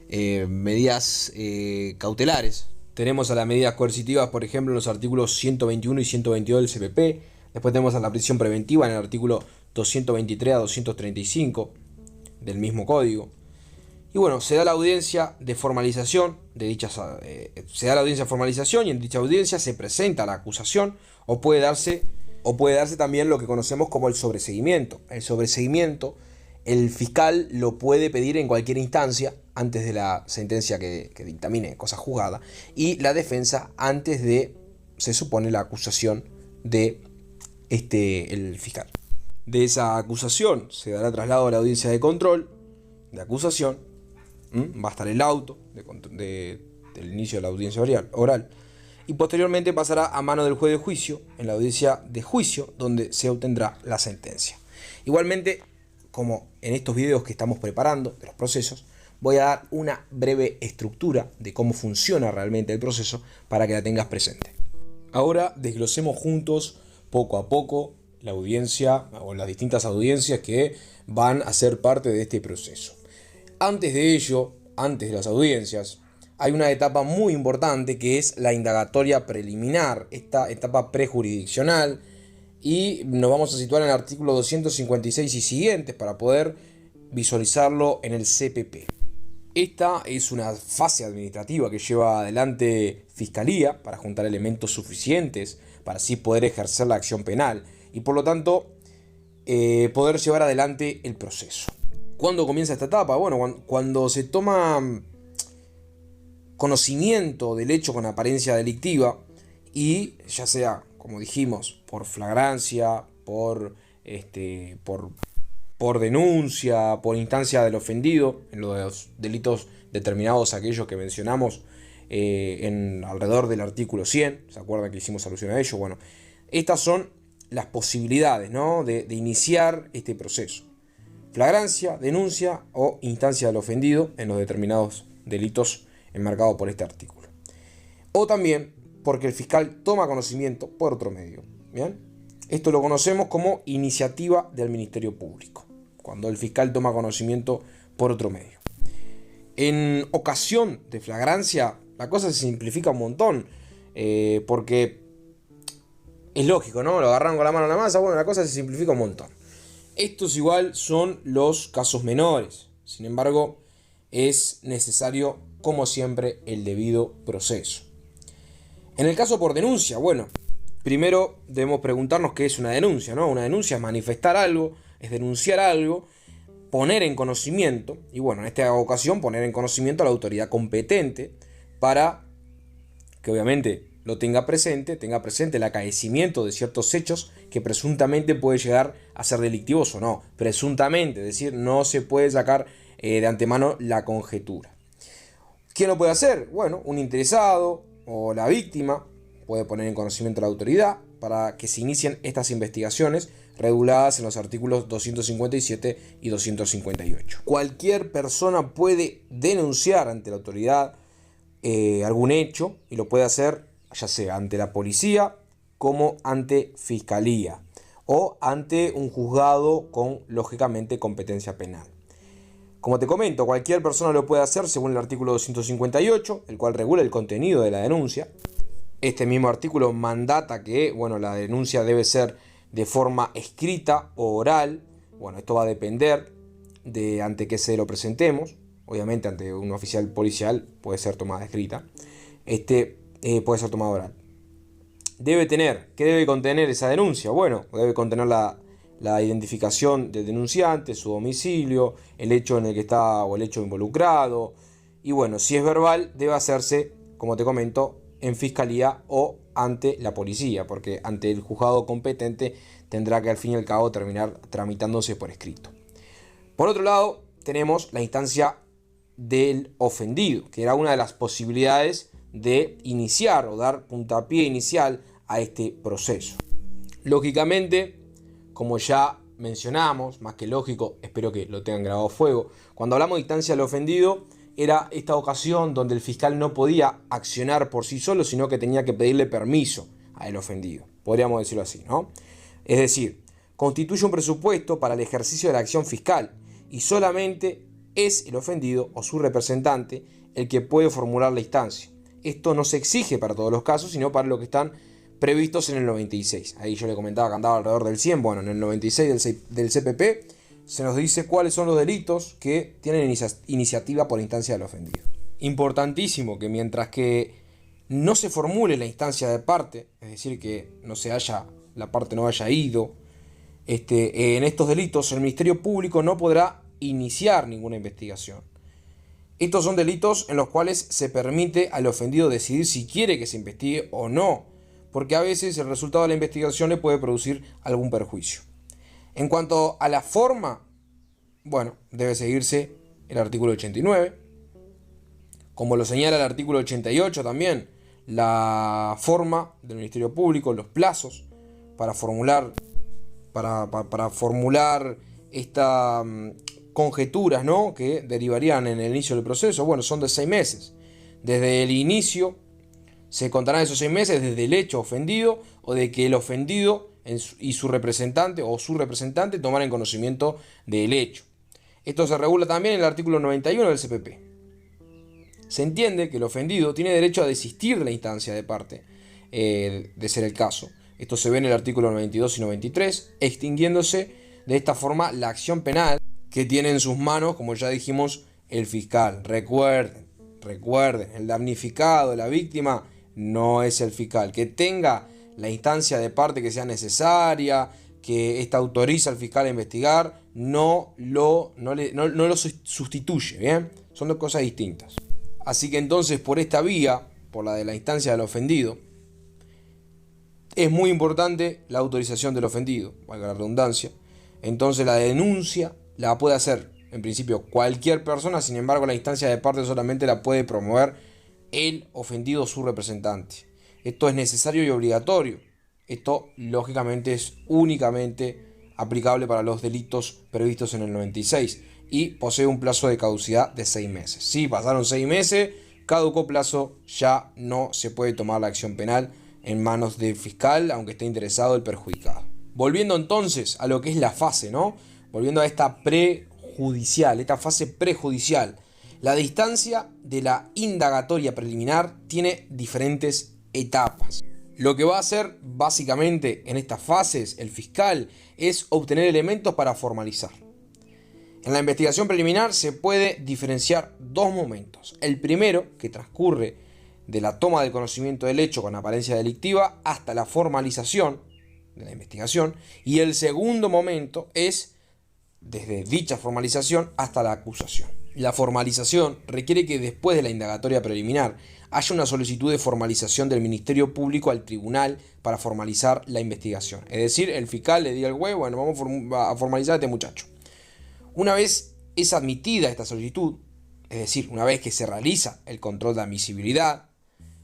medidas cautelares. Tenemos a las medidas coercitivas, por ejemplo, en los artículos 121 y 122 del CPP. Después tenemos a la prisión preventiva en el artículo 223 a 235 del mismo código. Y bueno, se da la audiencia de formalización y en dicha audiencia se presenta la acusación o puede darse también lo que conocemos como el sobreseguimiento. El sobreseguimiento, el fiscal lo puede pedir en cualquier instancia antes de la sentencia que dictamine cosa juzgada y la defensa antes de, se supone, la acusación de el fiscal. De esa acusación se dará traslado a la audiencia de control, de acusación, va a estar el auto del inicio de la audiencia oral y posteriormente pasará a mano del juez de juicio en la audiencia de juicio donde se obtendrá la sentencia. Igualmente, como en estos videos que estamos preparando de los procesos, voy a dar una breve estructura de cómo funciona realmente el proceso para que la tengas presente. Ahora desglosemos juntos poco a poco la audiencia o las distintas audiencias que van a ser parte de este proceso. Antes de ello, antes de las audiencias, hay una etapa muy importante que es la indagatoria preliminar, esta etapa prejurisdiccional, y nos vamos a situar en el artículo 256 y siguientes para poder visualizarlo en el CPP. Esta es una fase administrativa que lleva adelante Fiscalía para juntar elementos suficientes para así poder ejercer la acción penal y por lo tanto poder llevar adelante el proceso. ¿Cuándo comienza esta etapa? Bueno, cuando se toma conocimiento del hecho con apariencia delictiva y ya sea, como dijimos, por flagrancia, por denuncia, por instancia del ofendido, en los delitos determinados, aquellos que mencionamos alrededor del artículo 100, ¿se acuerdan que hicimos alusión a ello? Bueno, estas son las posibilidades, ¿no?, de iniciar este proceso. Flagrancia, denuncia o instancia del ofendido en los determinados delitos enmarcados por este artículo. O también porque el fiscal toma conocimiento por otro medio. ¿Bien? Esto lo conocemos como iniciativa del Ministerio Público, cuando el fiscal toma conocimiento por otro medio. En ocasión de flagrancia, la cosa se simplifica un montón, porque es lógico, ¿no? Lo agarraron con la mano a la masa, bueno, la cosa se simplifica un montón. Estos igual son los casos menores, sin embargo, es necesario, como siempre, el debido proceso. En el caso por denuncia, bueno, primero debemos preguntarnos qué es una denuncia, ¿no? Una denuncia es manifestar algo, es denunciar algo, poner en conocimiento, y bueno, en esta ocasión poner en conocimiento a la autoridad competente para que obviamente lo tenga presente el acaecimiento de ciertos hechos que presuntamente puede llegar a ser delictivos o no. Presuntamente, es decir, no se puede sacar de antemano la conjetura. ¿Quién lo puede hacer? Bueno, un interesado o la víctima puede poner en conocimiento a la autoridad para que se inicien estas investigaciones reguladas en los artículos 257 y 258. Cualquier persona puede denunciar ante la autoridad algún hecho y lo puede hacer ya sea ante la policía como ante fiscalía o ante un juzgado con, lógicamente, competencia penal. Como te comento, cualquier persona lo puede hacer según el artículo 258, el cual regula el contenido de la denuncia. Este mismo artículo mandata que, bueno, la denuncia debe ser de forma escrita o oral. Bueno, esto va a depender de ante qué se lo presentemos. Obviamente ante un oficial policial puede ser tomada escrita. Puede ser tomada oral. ¿Qué debe contener esa denuncia? Bueno, debe contener la identificación del denunciante, su domicilio, el hecho en el que está o el hecho involucrado. Y bueno, si es verbal, debe hacerse, como te comento, en fiscalía o ante la policía, porque ante el juzgado competente tendrá que al fin y al cabo terminar tramitándose por escrito. Por otro lado, tenemos la instancia del ofendido, que era una de las posibilidades de iniciar o dar puntapié inicial a este proceso. Lógicamente, como ya mencionamos, más que lógico, espero que lo tengan grabado a fuego, cuando hablamos de instancia del ofendido, era esta ocasión donde el fiscal no podía accionar por sí solo, sino que tenía que pedirle permiso al ofendido, podríamos decirlo así, ¿no? Es decir, constituye un presupuesto para el ejercicio de la acción fiscal y solamente es el ofendido o su representante el que puede formular la instancia. Esto no se exige para todos los casos, sino para los que están previstos en el 96. Ahí yo le comentaba que andaba alrededor del 100. Bueno, en el 96 del CPP se nos dice cuáles son los delitos que tienen iniciativa por instancia del ofendido. Importantísimo que mientras que no se formule la instancia de parte, es decir, que la parte no haya ido, en estos delitos el Ministerio Público no podrá iniciar ninguna investigación. Estos son delitos en los cuales se permite al ofendido decidir si quiere que se investigue o no, porque a veces el resultado de la investigación le puede producir algún perjuicio. En cuanto a la forma, bueno, debe seguirse el artículo 89. Como lo señala el artículo 88 también, la forma del Ministerio Público, los plazos para formular esta conjeturas, ¿no?, que derivarían en el inicio del proceso, bueno, son de 6 meses. Desde el inicio se contarán esos 6 meses desde el hecho ofendido o de que el ofendido y su representante o su representante tomaren conocimiento del hecho. Esto se regula también en el artículo 91 del CPP. Se entiende que el ofendido tiene derecho a desistir de la instancia de parte, de ser el caso. Esto se ve en el artículo 92 y 93, extinguiéndose de esta forma la acción penal que tiene en sus manos, como ya dijimos, el fiscal. Recuerden, el damnificado, la víctima, no es el fiscal. Que tenga la instancia de parte que sea necesaria, que esta autoriza al fiscal a investigar, no lo sustituye, ¿bien? Son dos cosas distintas. Así que entonces por esta vía, por la de la instancia del ofendido, es muy importante la autorización del ofendido, valga la redundancia. Entonces la denuncia la puede hacer en principio cualquier persona, sin embargo la instancia de parte solamente la puede promover el ofendido o su representante. Esto es necesario y obligatorio. Esto lógicamente es únicamente aplicable para los delitos previstos en el 96 y posee un plazo de caducidad de 6 meses. Si pasaron 6 meses, caducó plazo, ya no se puede tomar la acción penal en manos del fiscal, aunque esté interesado el perjudicado. Volviendo entonces a lo que es la fase, ¿no? Volviendo a esta fase prejudicial. La distancia de la indagatoria preliminar tiene diferentes etapas. Lo que va a hacer básicamente en estas fases el fiscal es obtener elementos para formalizar. En la investigación preliminar se puede diferenciar dos momentos. El primero, que transcurre de la toma del conocimiento del hecho con apariencia delictiva hasta la formalización de la investigación, y el segundo momento es desde dicha formalización hasta la acusación. La formalización requiere que después de la indagatoria preliminar haya una solicitud de formalización del Ministerio Público al tribunal para formalizar la investigación. Es decir, el fiscal le diga al juez, bueno, vamos a formalizar a este muchacho. Una vez es admitida esta solicitud, es decir, una vez que se realiza el control de admisibilidad,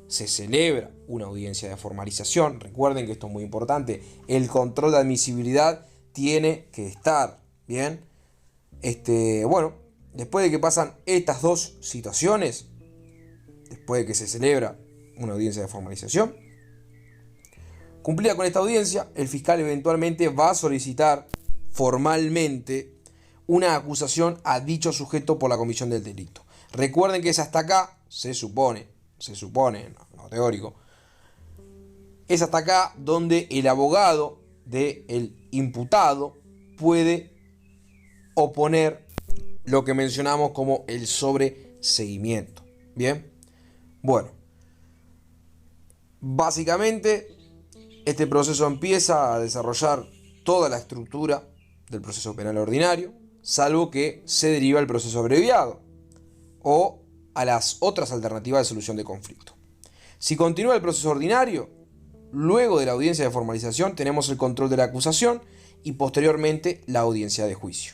se celebra una audiencia de formalización. Recuerden que esto es muy importante, el control de admisibilidad tiene que estar, ¿bien? Después de que pasan estas dos situaciones, después de que se celebra una audiencia de formalización, cumplida con esta audiencia, el fiscal eventualmente va a solicitar formalmente una acusación a dicho sujeto por la comisión del delito. Recuerden que es hasta acá, se supone, no teórico, es hasta acá donde el abogado del imputado puede oponer lo que mencionamos como el sobreseguimiento. Bien, bueno, básicamente este proceso empieza a desarrollar toda la estructura del proceso penal ordinario, salvo que se deriva el proceso abreviado o a las otras alternativas de solución de conflicto. Si continúa el proceso ordinario, luego de la audiencia de formalización tenemos el control de la acusación y posteriormente la audiencia de juicio.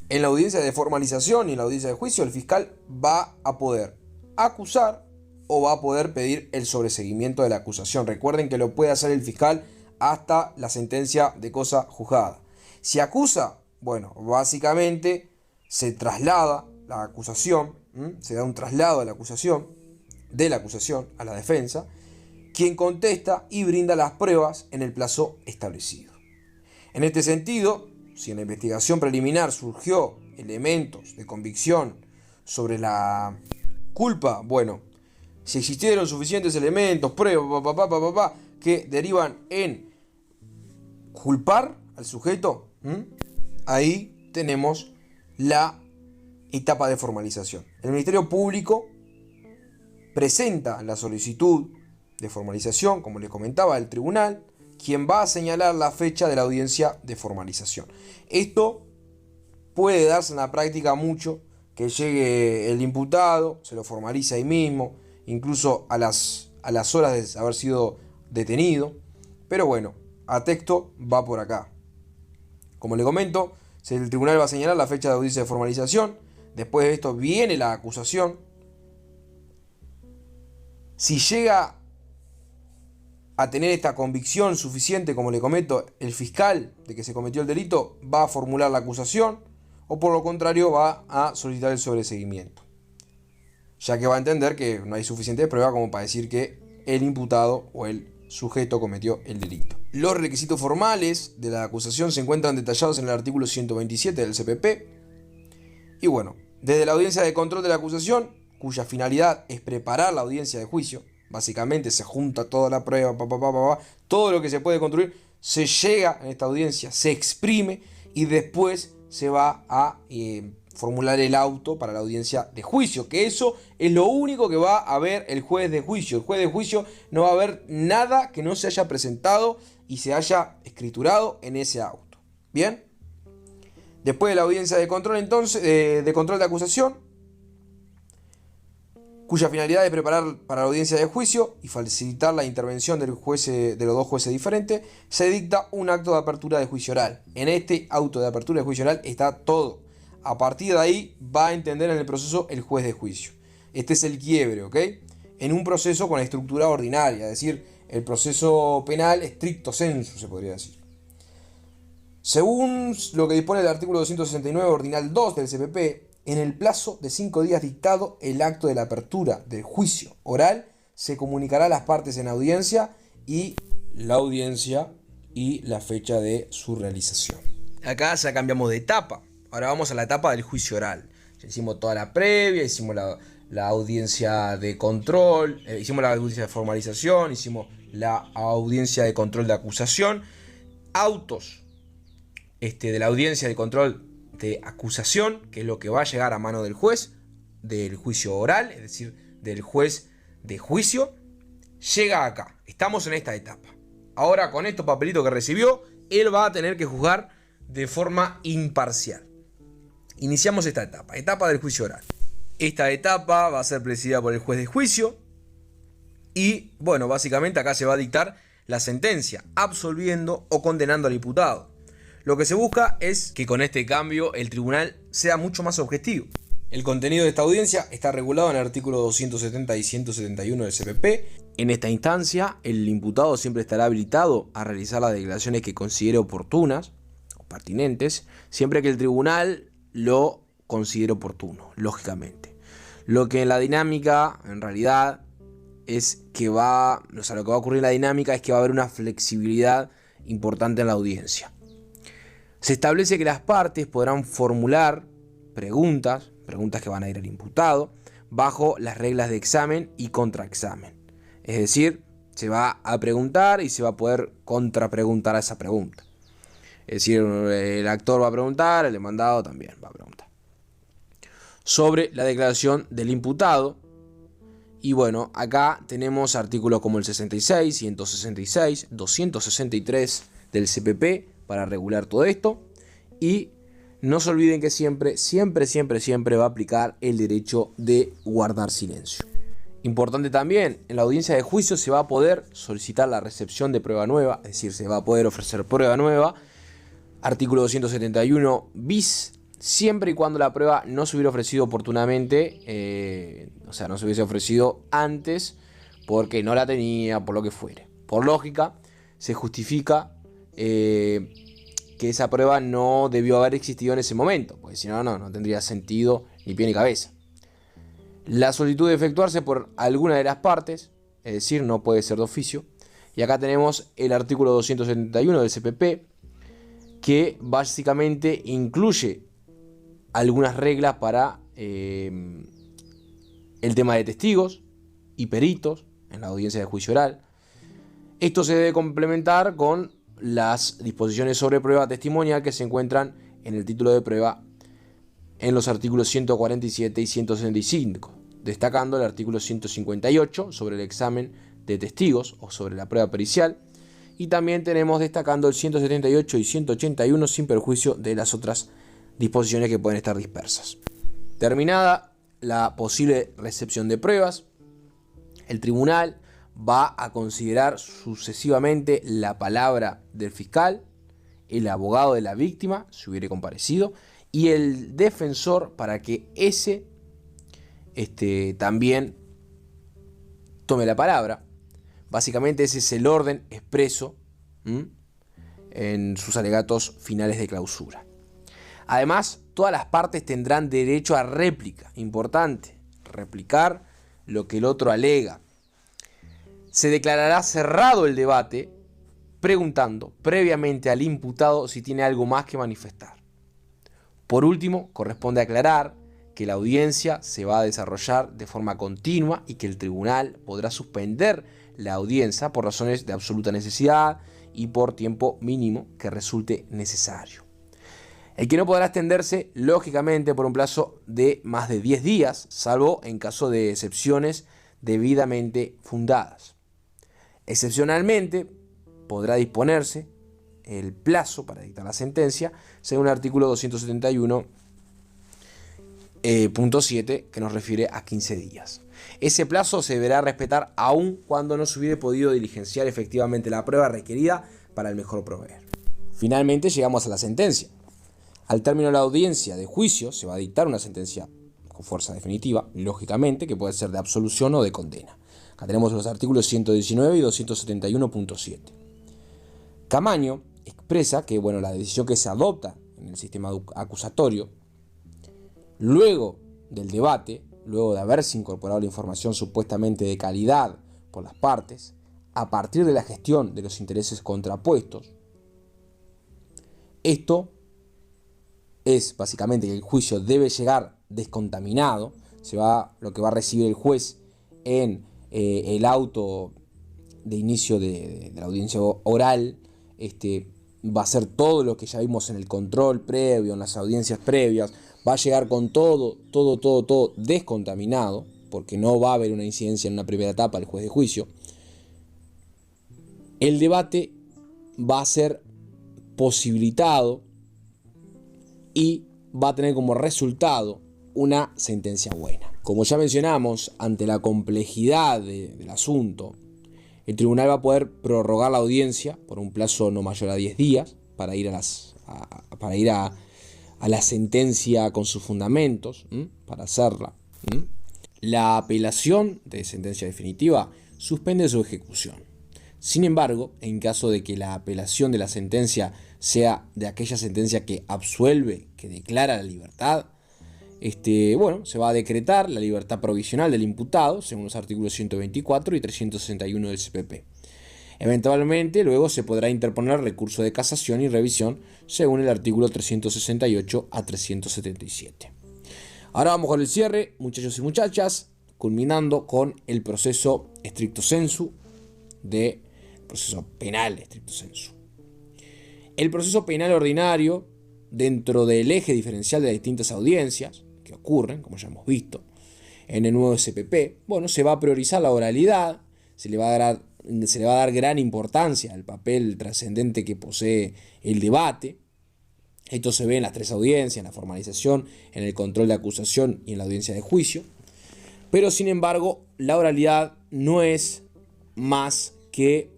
En la audiencia de formalización y en la audiencia de juicio, el fiscal va a poder acusar o va a poder pedir el sobreseguimiento de la acusación. Recuerden que lo puede hacer el fiscal hasta la sentencia de cosa juzgada. Si acusa, bueno, básicamente se traslada la acusación, se da un traslado de la acusación a la defensa, quien contesta y brinda las pruebas en el plazo establecido. En este sentido, si en la investigación preliminar surgió elementos de convicción sobre la culpa, bueno, si existieron suficientes elementos, pruebas, que derivan en culpar al sujeto, ahí tenemos la etapa de formalización. El Ministerio Público presenta la solicitud de formalización, como les comentaba, al tribunal, quien va a señalar la fecha de la audiencia de formalización. Esto puede darse en la práctica mucho, que llegue el imputado, se lo formaliza ahí mismo, incluso a las horas de haber sido detenido, pero bueno, a texto va por acá. Como le comento, el tribunal va a señalar la fecha de audiencia de formalización, después de esto viene la acusación. Si llega a tener esta convicción suficiente, como le comento, el fiscal de que se cometió el delito va a formular la acusación o por lo contrario va a solicitar el sobreseguimiento, ya que va a entender que no hay suficiente prueba como para decir que el imputado o el sujeto cometió el delito. Los requisitos formales de la acusación se encuentran detallados en el artículo 127 del CPP. Y bueno, desde la audiencia de control de la acusación, cuya finalidad es preparar la audiencia de juicio, básicamente se junta toda la prueba, todo lo que se puede construir, se llega en esta audiencia, se exprime y después se va a formular el auto para la audiencia de juicio, que eso es lo único que va a ver el juez de juicio. El juez de juicio no va a ver nada que no se haya presentado y se haya escriturado en ese auto. Bien, después de la audiencia de control, entonces, de control de acusación, cuya finalidad es preparar para la audiencia de juicio y facilitar la intervención de los dos jueces diferentes, se dicta un acto de apertura de juicio oral. En este auto de apertura de juicio oral está todo. A partir de ahí va a entender en el proceso el juez de juicio. Este es el quiebre, ¿ok? En un proceso con estructura ordinaria, es decir, el proceso penal estricto sensu, se podría decir. Según lo que dispone el artículo 269 ordinal 2 del CPP, en el plazo de 5 días dictado el acto de la apertura del juicio oral, se comunicará a las partes en audiencia y la audiencia y la fecha de su realización. Acá ya cambiamos de etapa. Ahora vamos a la etapa del juicio oral. Ya hicimos toda la previa, hicimos la audiencia de control, hicimos la audiencia de formalización, hicimos la audiencia de control de acusación, autos de la audiencia de control de acusación, que es lo que va a llegar a mano del juez, del juicio oral, es decir, del juez de juicio, llega acá. Estamos en esta etapa. Ahora, con estos papelitos que recibió, él va a tener que juzgar de forma imparcial. Iniciamos esta etapa, etapa del juicio oral. Esta etapa va a ser presidida por el juez de juicio y, bueno, básicamente acá se va a dictar la sentencia, absolviendo o condenando al imputado. Lo que se busca es que con este cambio el tribunal sea mucho más objetivo. El contenido de esta audiencia está regulado en el artículo 270 y 171 del CPP. En esta instancia, el imputado siempre estará habilitado a realizar las declaraciones que considere oportunas o pertinentes, siempre que el tribunal lo considere oportuno, lógicamente. Lo que en la dinámica, en realidad, es que lo que va a ocurrir en la dinámica es que va a haber una flexibilidad importante en la audiencia. Se establece que las partes podrán formular preguntas que van a ir al imputado, bajo las reglas de examen y contraexamen. Es decir, se va a preguntar y se va a poder contrapreguntar a esa pregunta. Es decir, el actor va a preguntar, el demandado también va a preguntar. Sobre la declaración del imputado. Y bueno, acá tenemos artículos como el 66, 166, 263 del CPP para regular todo esto. Y no se olviden que siempre va a aplicar el derecho de guardar silencio. Importante también, en la audiencia de juicio se va a poder solicitar la recepción de prueba nueva, es decir, se va a poder ofrecer prueba nueva. Artículo 271 bis, siempre y cuando la prueba no se hubiera ofrecido oportunamente, no se hubiese ofrecido antes porque no la tenía, por lo que fuere. Por lógica, se justifica que esa prueba no debió haber existido en ese momento, porque si no, no tendría sentido ni pie ni cabeza. La solicitud de efectuarse por alguna de las partes, es decir, no puede ser de oficio. Y acá tenemos el artículo 271 del CPP, que básicamente incluye algunas reglas para el tema de testigos y peritos en la audiencia de juicio oral. Esto se debe complementar con las disposiciones sobre prueba testimonial que se encuentran en el título de prueba en los artículos 147 y 165, destacando el artículo 158 sobre el examen de testigos o sobre la prueba pericial, y también tenemos destacando el 178 y 181 sin perjuicio de las otras disposiciones que pueden estar dispersas. Terminada la posible recepción de pruebas, el tribunal va a considerar sucesivamente la palabra del fiscal, el abogado de la víctima, si hubiere comparecido, y el defensor para que ese también tome la palabra. Básicamente ese es el orden expreso en sus alegatos finales de clausura. Además, todas las partes tendrán derecho a réplica. Importante, replicar lo que el otro alega. Se declarará cerrado el debate preguntando previamente al imputado si tiene algo más que manifestar. Por último, corresponde aclarar que la audiencia se va a desarrollar de forma continua y que el tribunal podrá suspender la audiencia por razones de absoluta necesidad y por tiempo mínimo que resulte necesario. El que no podrá extenderse, lógicamente, por un plazo de más de 10 días, salvo en caso de excepciones debidamente fundadas. Excepcionalmente, podrá disponerse el plazo para dictar la sentencia, según el artículo 271.7, que nos refiere a 15 días. Ese plazo se deberá respetar aun cuando no se hubiere podido diligenciar efectivamente la prueba requerida para el mejor proveer. Finalmente llegamos a la sentencia. Al término de la audiencia de juicio se va a dictar una sentencia con fuerza definitiva, lógicamente, que puede ser de absolución o de condena. Acá tenemos los artículos 119 y 271.7. Camaño expresa que la decisión que se adopta en el sistema acusatorio, luego del debate, luego de haberse incorporado la información supuestamente de calidad por las partes, a partir de la gestión de los intereses contrapuestos, esto es básicamente que el juicio debe llegar descontaminado. Lo que va a recibir el juez en el auto de inicio de la audiencia oral va a ser todo lo que ya vimos en el control previo, en las audiencias previas. Va a llegar con todo descontaminado, porque no va a haber una incidencia en una primera etapa del juez de juicio. El debate va a ser posibilitado y va a tener como resultado una sentencia buena. Como ya mencionamos, ante la complejidad del asunto, el tribunal va a poder prorrogar la audiencia por un plazo no mayor a 10 días para ir a la sentencia con sus fundamentos, para hacerla. La apelación de sentencia definitiva suspende su ejecución. Sin embargo, en caso de que la apelación de la sentencia sea de aquella sentencia que absuelve, que declara la libertad, se va a decretar la libertad provisional del imputado, según los artículos 124 y 361 del CPP. Eventualmente, luego se podrá interponer recurso de casación y revisión, según el artículo 368 a 377. Ahora vamos con el cierre, muchachos y muchachas, culminando con el proceso stricto sensu proceso penal stricto sensu. El proceso penal ordinario, dentro del eje diferencial de las distintas audiencias que ocurren, como ya hemos visto, en el nuevo SPP, se va a priorizar la oralidad, se le va a dar gran importancia al papel trascendente que posee el debate. Esto se ve en las tres audiencias, en la formalización, en el control de acusación y en la audiencia de juicio. Pero sin embargo, la oralidad no es más que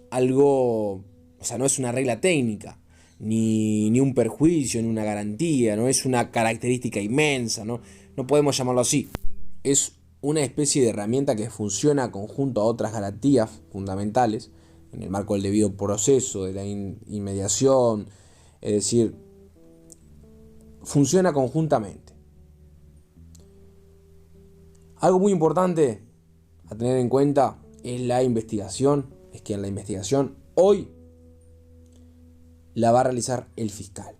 algo, no es una regla técnica, ni un perjuicio, ni una garantía, no es una característica inmensa, no podemos llamarlo así. Es una especie de herramienta que funciona conjunto a otras garantías fundamentales, en el marco del debido proceso, de la inmediación, es decir, funciona conjuntamente. Algo muy importante a tener en cuenta es la investigación, es que en la investigación hoy la va a realizar el fiscal.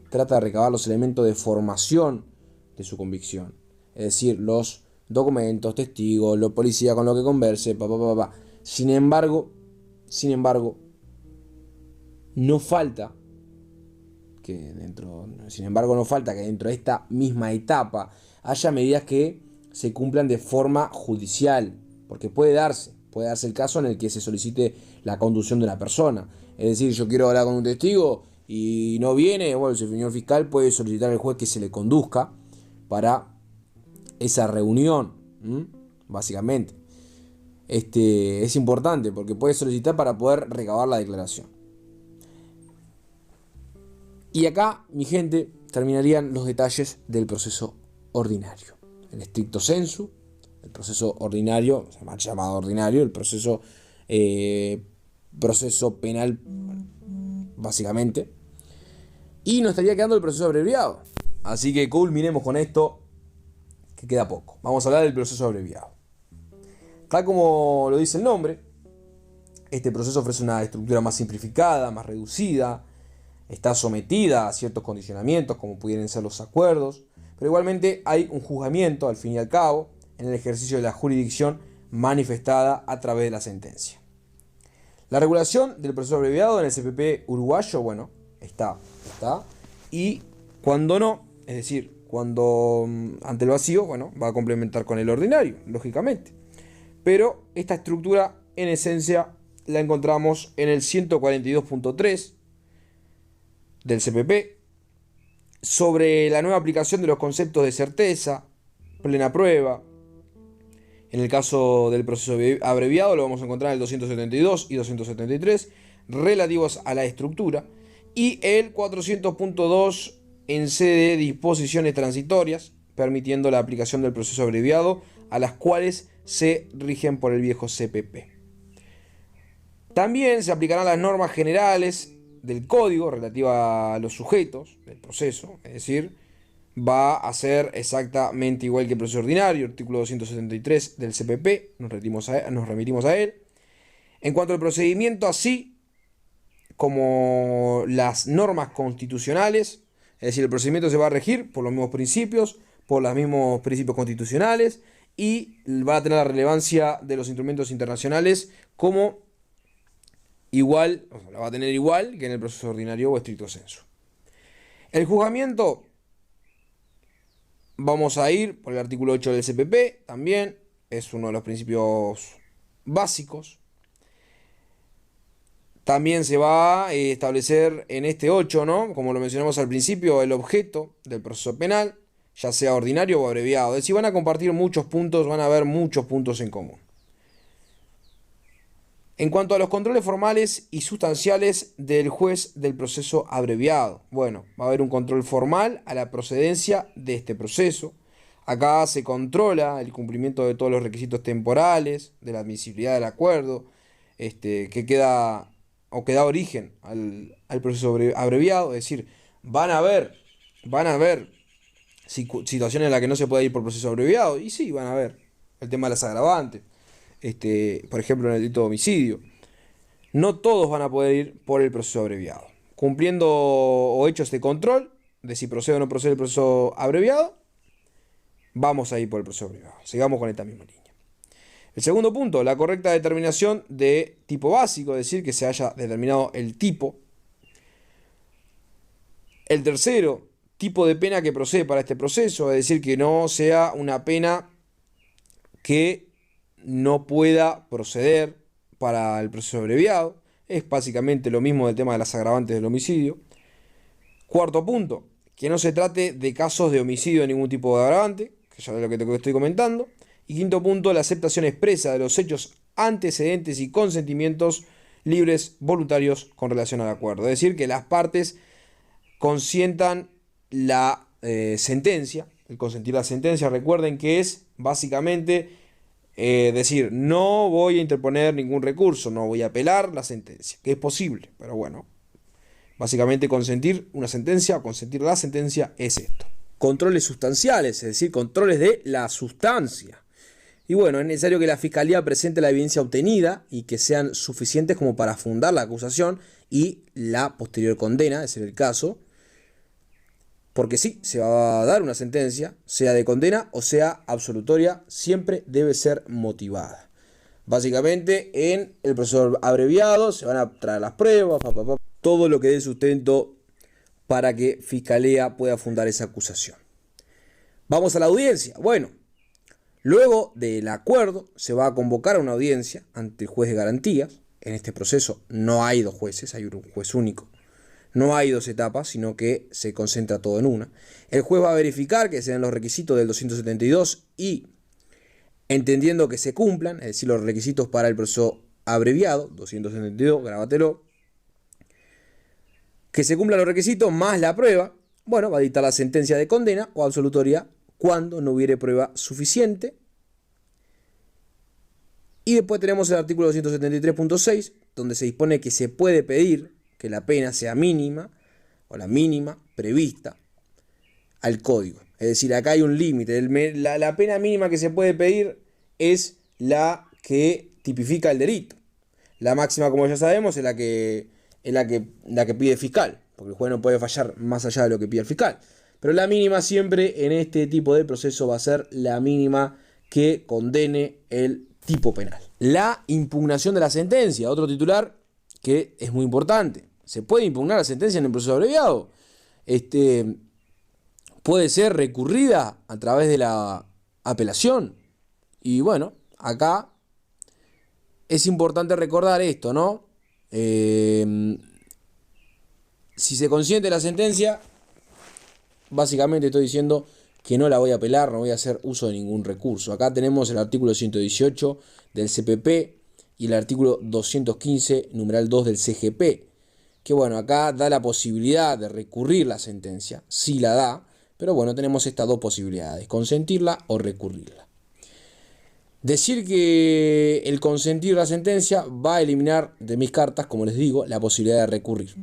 Trata de recabar los elementos de formación de su convicción, es decir, los documentos, testigos, los policías con los que converse, Sin embargo, no falta que dentro de esta misma etapa haya medidas que se cumplan de forma judicial, porque puede darse el caso en el que se solicite la conducción de una persona. Es decir, yo quiero hablar con un testigo y no viene, el señor fiscal puede solicitar al juez que se le conduzca para esa reunión, básicamente. Es importante porque puede solicitar para poder recabar la declaración. Y acá, mi gente, terminarían los detalles del proceso ordinario. El stricto sensu, el proceso ordinario, se llama llamado ordinario, el proceso penal, básicamente. Y nos estaría quedando el proceso abreviado. Así que culminemos con esto, que queda poco. Vamos a hablar del proceso abreviado. Tal como lo dice el nombre, Este proceso ofrece una estructura más simplificada, más reducida, está sometida a ciertos condicionamientos como pudieran ser los acuerdos, pero igualmente hay un juzgamiento al fin y al cabo en el ejercicio de la jurisdicción manifestada a través de la sentencia. La regulación del proceso abreviado en el CPP uruguayo, bueno, está. Y cuando no, es decir, cuando ante el vacío, bueno, va a complementar con el ordinario, lógicamente. Pero esta estructura, en esencia, la encontramos en el 142.3 del CPP, sobre la nueva aplicación de los conceptos de certeza, plena prueba. En el caso del proceso abreviado lo vamos a encontrar en el 272 y 273, relativos a la estructura, y el 400.2 en sede de disposiciones transitorias, permitiendo la aplicación del proceso abreviado a las cuales se rigen por el viejo CPP. También se aplicarán las normas generales del código relativa a los sujetos del proceso, es decir, va a ser exactamente igual que el proceso ordinario, artículo 273 del CPP, nos remitimos a él. En cuanto al procedimiento, así como las normas constitucionales, es decir, el procedimiento se va a regir por los mismos principios, por los mismos principios constitucionales, y va a tener la relevancia de los instrumentos internacionales como igual, o sea, la va a tener igual que en el proceso ordinario o estricto sensu. El juzgamiento, vamos a ir por el artículo 8 del CPP, también es uno de los principios básicos. También se va a establecer en este 8, ¿no?, como lo mencionamos al principio, el objeto del proceso penal, ya sea ordinario o abreviado. Es decir, van a compartir muchos puntos, van a haber muchos puntos en común. En cuanto a los controles formales y sustanciales del juez del proceso abreviado, bueno, va a haber un control formal a la procedencia de este proceso. Acá se controla el cumplimiento de todos los requisitos temporales, de la admisibilidad del acuerdo, que queda o que da origen al proceso abreviado. Es decir, van a haber situaciones en las que no se puede ir por proceso abreviado, y sí, van a haber el tema de las agravantes. Por ejemplo, en el delito de homicidio. No todos van a poder ir por el proceso abreviado. Cumpliendo o hecho este control de si procede o no procede el proceso abreviado, vamos a ir por el proceso abreviado. Sigamos con esta misma línea. El segundo punto, la correcta determinación de tipo básico, es decir, que se haya determinado el tipo. El tercero, tipo de pena que procede para este proceso, es decir, que no sea una pena que no pueda proceder para el proceso abreviado. Es básicamente lo mismo del tema de las agravantes del homicidio. Cuarto punto, que no se trate de casos de homicidio de ningún tipo de agravante, que ya es lo que te estoy comentando. Y quinto punto, la aceptación expresa de los hechos antecedentes y consentimientos libres, voluntarios con relación al acuerdo. Es decir, que las partes consientan la sentencia. El consentir la sentencia, recuerden que es básicamente decir, no voy a interponer ningún recurso, no voy a apelar la sentencia, que es posible, pero bueno, básicamente consentir una sentencia o consentir la sentencia es esto. Controles sustanciales, es decir, controles de la sustancia. Y bueno, es necesario que la Fiscalía presente la evidencia obtenida y que sean suficientes como para fundar la acusación y la posterior condena, de ser el caso. Porque sí, se va a dar una sentencia, sea de condena o sea absolutoria, siempre debe ser motivada. Básicamente, en el proceso abreviado se van a traer las pruebas, todo lo que dé sustento para que Fiscalía pueda fundar esa acusación. Vamos a la audiencia. Bueno, luego del acuerdo se va a convocar a una audiencia ante el juez de garantías. En este proceso no hay dos jueces, hay un juez único. No hay dos etapas, sino que se concentra todo en una. El juez va a verificar que se den los requisitos del 272 y, entendiendo que se cumplan, es decir, los requisitos para el proceso abreviado, 272, grábatelo, que se cumplan los requisitos más la prueba, bueno, va a dictar la sentencia de condena o absolutoria cuando no hubiere prueba suficiente. Y después tenemos el artículo 273.6, donde se dispone que se puede pedir que la pena sea mínima o la mínima prevista al código. Es decir, acá hay un límite. La pena mínima que se puede pedir es la que tipifica el delito. La máxima, como ya sabemos, es la que pide el fiscal, porque el juez no puede fallar más allá de lo que pide el fiscal. Pero la mínima siempre en este tipo de proceso va a ser la mínima que condene el tipo penal. La impugnación de la sentencia, otro titular que es muy importante. ¿Se puede impugnar la sentencia en el proceso abreviado? Puede ser recurrida a través de la apelación. Y bueno, acá es importante recordar esto, ¿no? Si se consiente la sentencia, básicamente estoy diciendo que no la voy a apelar, no voy a hacer uso de ningún recurso. Acá tenemos el artículo 118 del CPP y el artículo 215, numeral 2 del CGP. Que bueno, acá da la posibilidad de recurrir la sentencia, sí la da, pero bueno, tenemos estas dos posibilidades, consentirla o recurrirla. Decir que el consentir la sentencia va a eliminar de mis cartas, como les digo, la posibilidad de recurrir.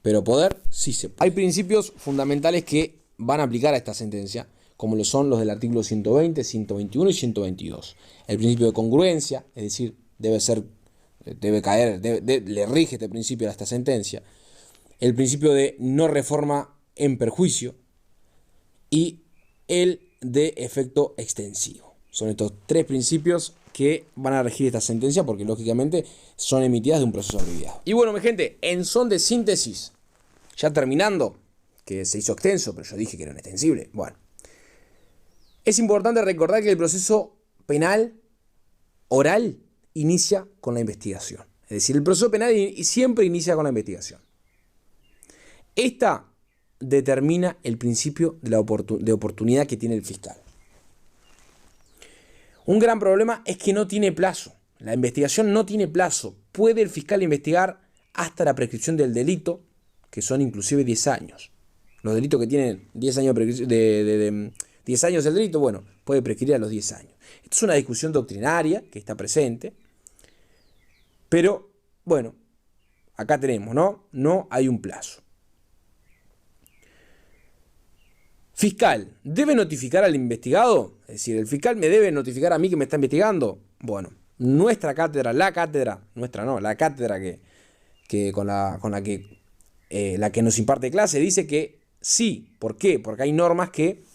Pero poder, sí se puede. Hay principios fundamentales que van a aplicar a esta sentencia, como lo son los del artículo 120, 121 y 122. El principio de congruencia, es decir, le rige este principio a esta sentencia. El principio de no reforma en perjuicio y el de efecto extensivo. Son estos tres principios que van a regir esta sentencia porque lógicamente son emitidas de un proceso abreviado. Y bueno, mi gente, en son de síntesis, ya terminando, que se hizo extenso, pero yo dije que era un extensible. Bueno, es importante recordar que el proceso penal oral inicia con la investigación. Es decir, el proceso penal siempre inicia con la investigación. Esta determina el principio de oportunidad que tiene el fiscal. Un gran problema es que no tiene plazo. La investigación no tiene plazo. Puede el fiscal investigar hasta la prescripción del delito, que son inclusive 10 años. Los delitos que tienen 10 años de 10 años del delito, bueno, puede prescribir a los 10 años. Esto es una discusión doctrinaria que está presente. Pero, bueno, acá tenemos, ¿no? No hay un plazo. Fiscal, ¿debe notificar al investigado? Es decir, ¿el fiscal me debe notificar a mí que me está investigando? Bueno, nuestra cátedra, la cátedra la que nos imparte clase dice que sí. ¿Por qué? Porque hay normas que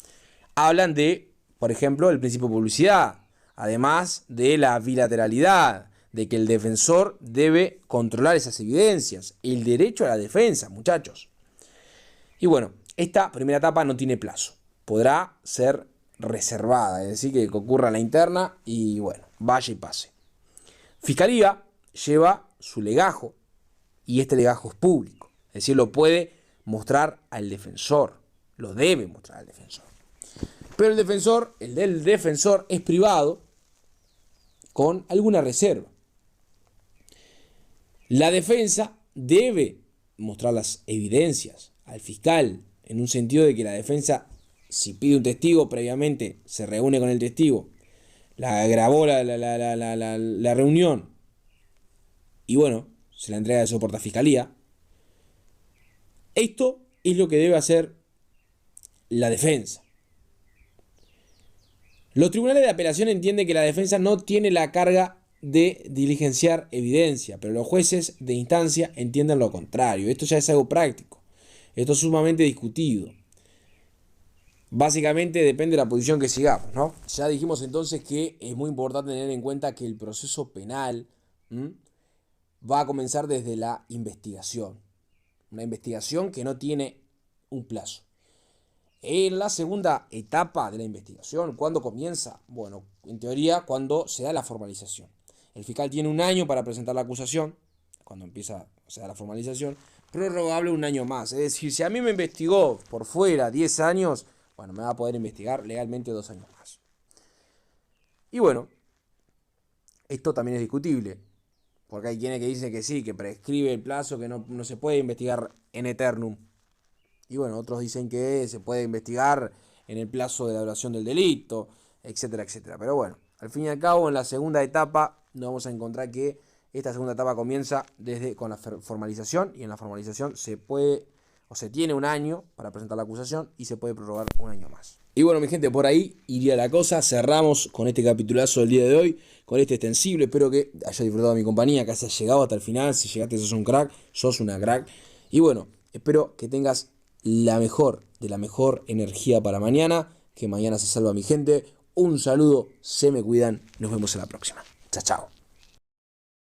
hablan de, por ejemplo, el principio de publicidad, además de la bilateralidad, de que el defensor debe controlar esas evidencias, el derecho a la defensa, muchachos. Y bueno, esta primera etapa no tiene plazo, podrá ser reservada, es decir, que ocurra la interna y bueno, vaya y pase. Fiscalía lleva su legajo y este legajo es público, es decir, lo puede mostrar al defensor, lo debe mostrar al defensor. Pero el del defensor es privado con alguna reserva. La defensa debe mostrar las evidencias al fiscal, en un sentido de que la defensa, si pide un testigo previamente, se reúne con el testigo, grabó la reunión y bueno, se la entrega de soporte a fiscalía. Esto es lo que debe hacer la defensa. Los tribunales de apelación entienden que la defensa no tiene la carga de diligenciar evidencia, pero los jueces de instancia entienden lo contrario. Esto ya es algo práctico. Esto es sumamente discutido. Básicamente depende de la posición que sigamos, ¿no? Ya dijimos entonces que es muy importante tener en cuenta que el proceso penal va a comenzar desde la investigación. Una investigación que no tiene un plazo. En la segunda etapa de la investigación, ¿cuándo comienza? Bueno, en teoría, cuando se da la formalización. El fiscal tiene un año para presentar la acusación, cuando se da la formalización, prorrogable un año más. Es decir, si a mí me investigó por fuera 10 años, bueno, me va a poder investigar legalmente 2 años más. Y bueno, esto también es discutible, porque hay quienes que dicen que sí, que prescribe el plazo, que no se puede investigar en eternum. Y bueno, otros dicen que se puede investigar en el plazo de la duración del delito, etcétera, etcétera. Pero bueno, al fin y al cabo, en la segunda etapa nos vamos a encontrar que esta segunda etapa comienza con la formalización y en la formalización se puede o se tiene un año para presentar la acusación y se puede prorrogar un año más. Y bueno, mi gente, por ahí iría la cosa. Cerramos con este capitulazo del día de hoy, con este extensible. Espero que hayas disfrutado de mi compañía, que hayas llegado hasta el final. Si llegaste, sos un crack, sos una crack. Y bueno, espero que tengas la mejor energía para mañana. Que mañana se salva mi gente. Un saludo, se me cuidan. Nos vemos en la próxima. Chao, chao.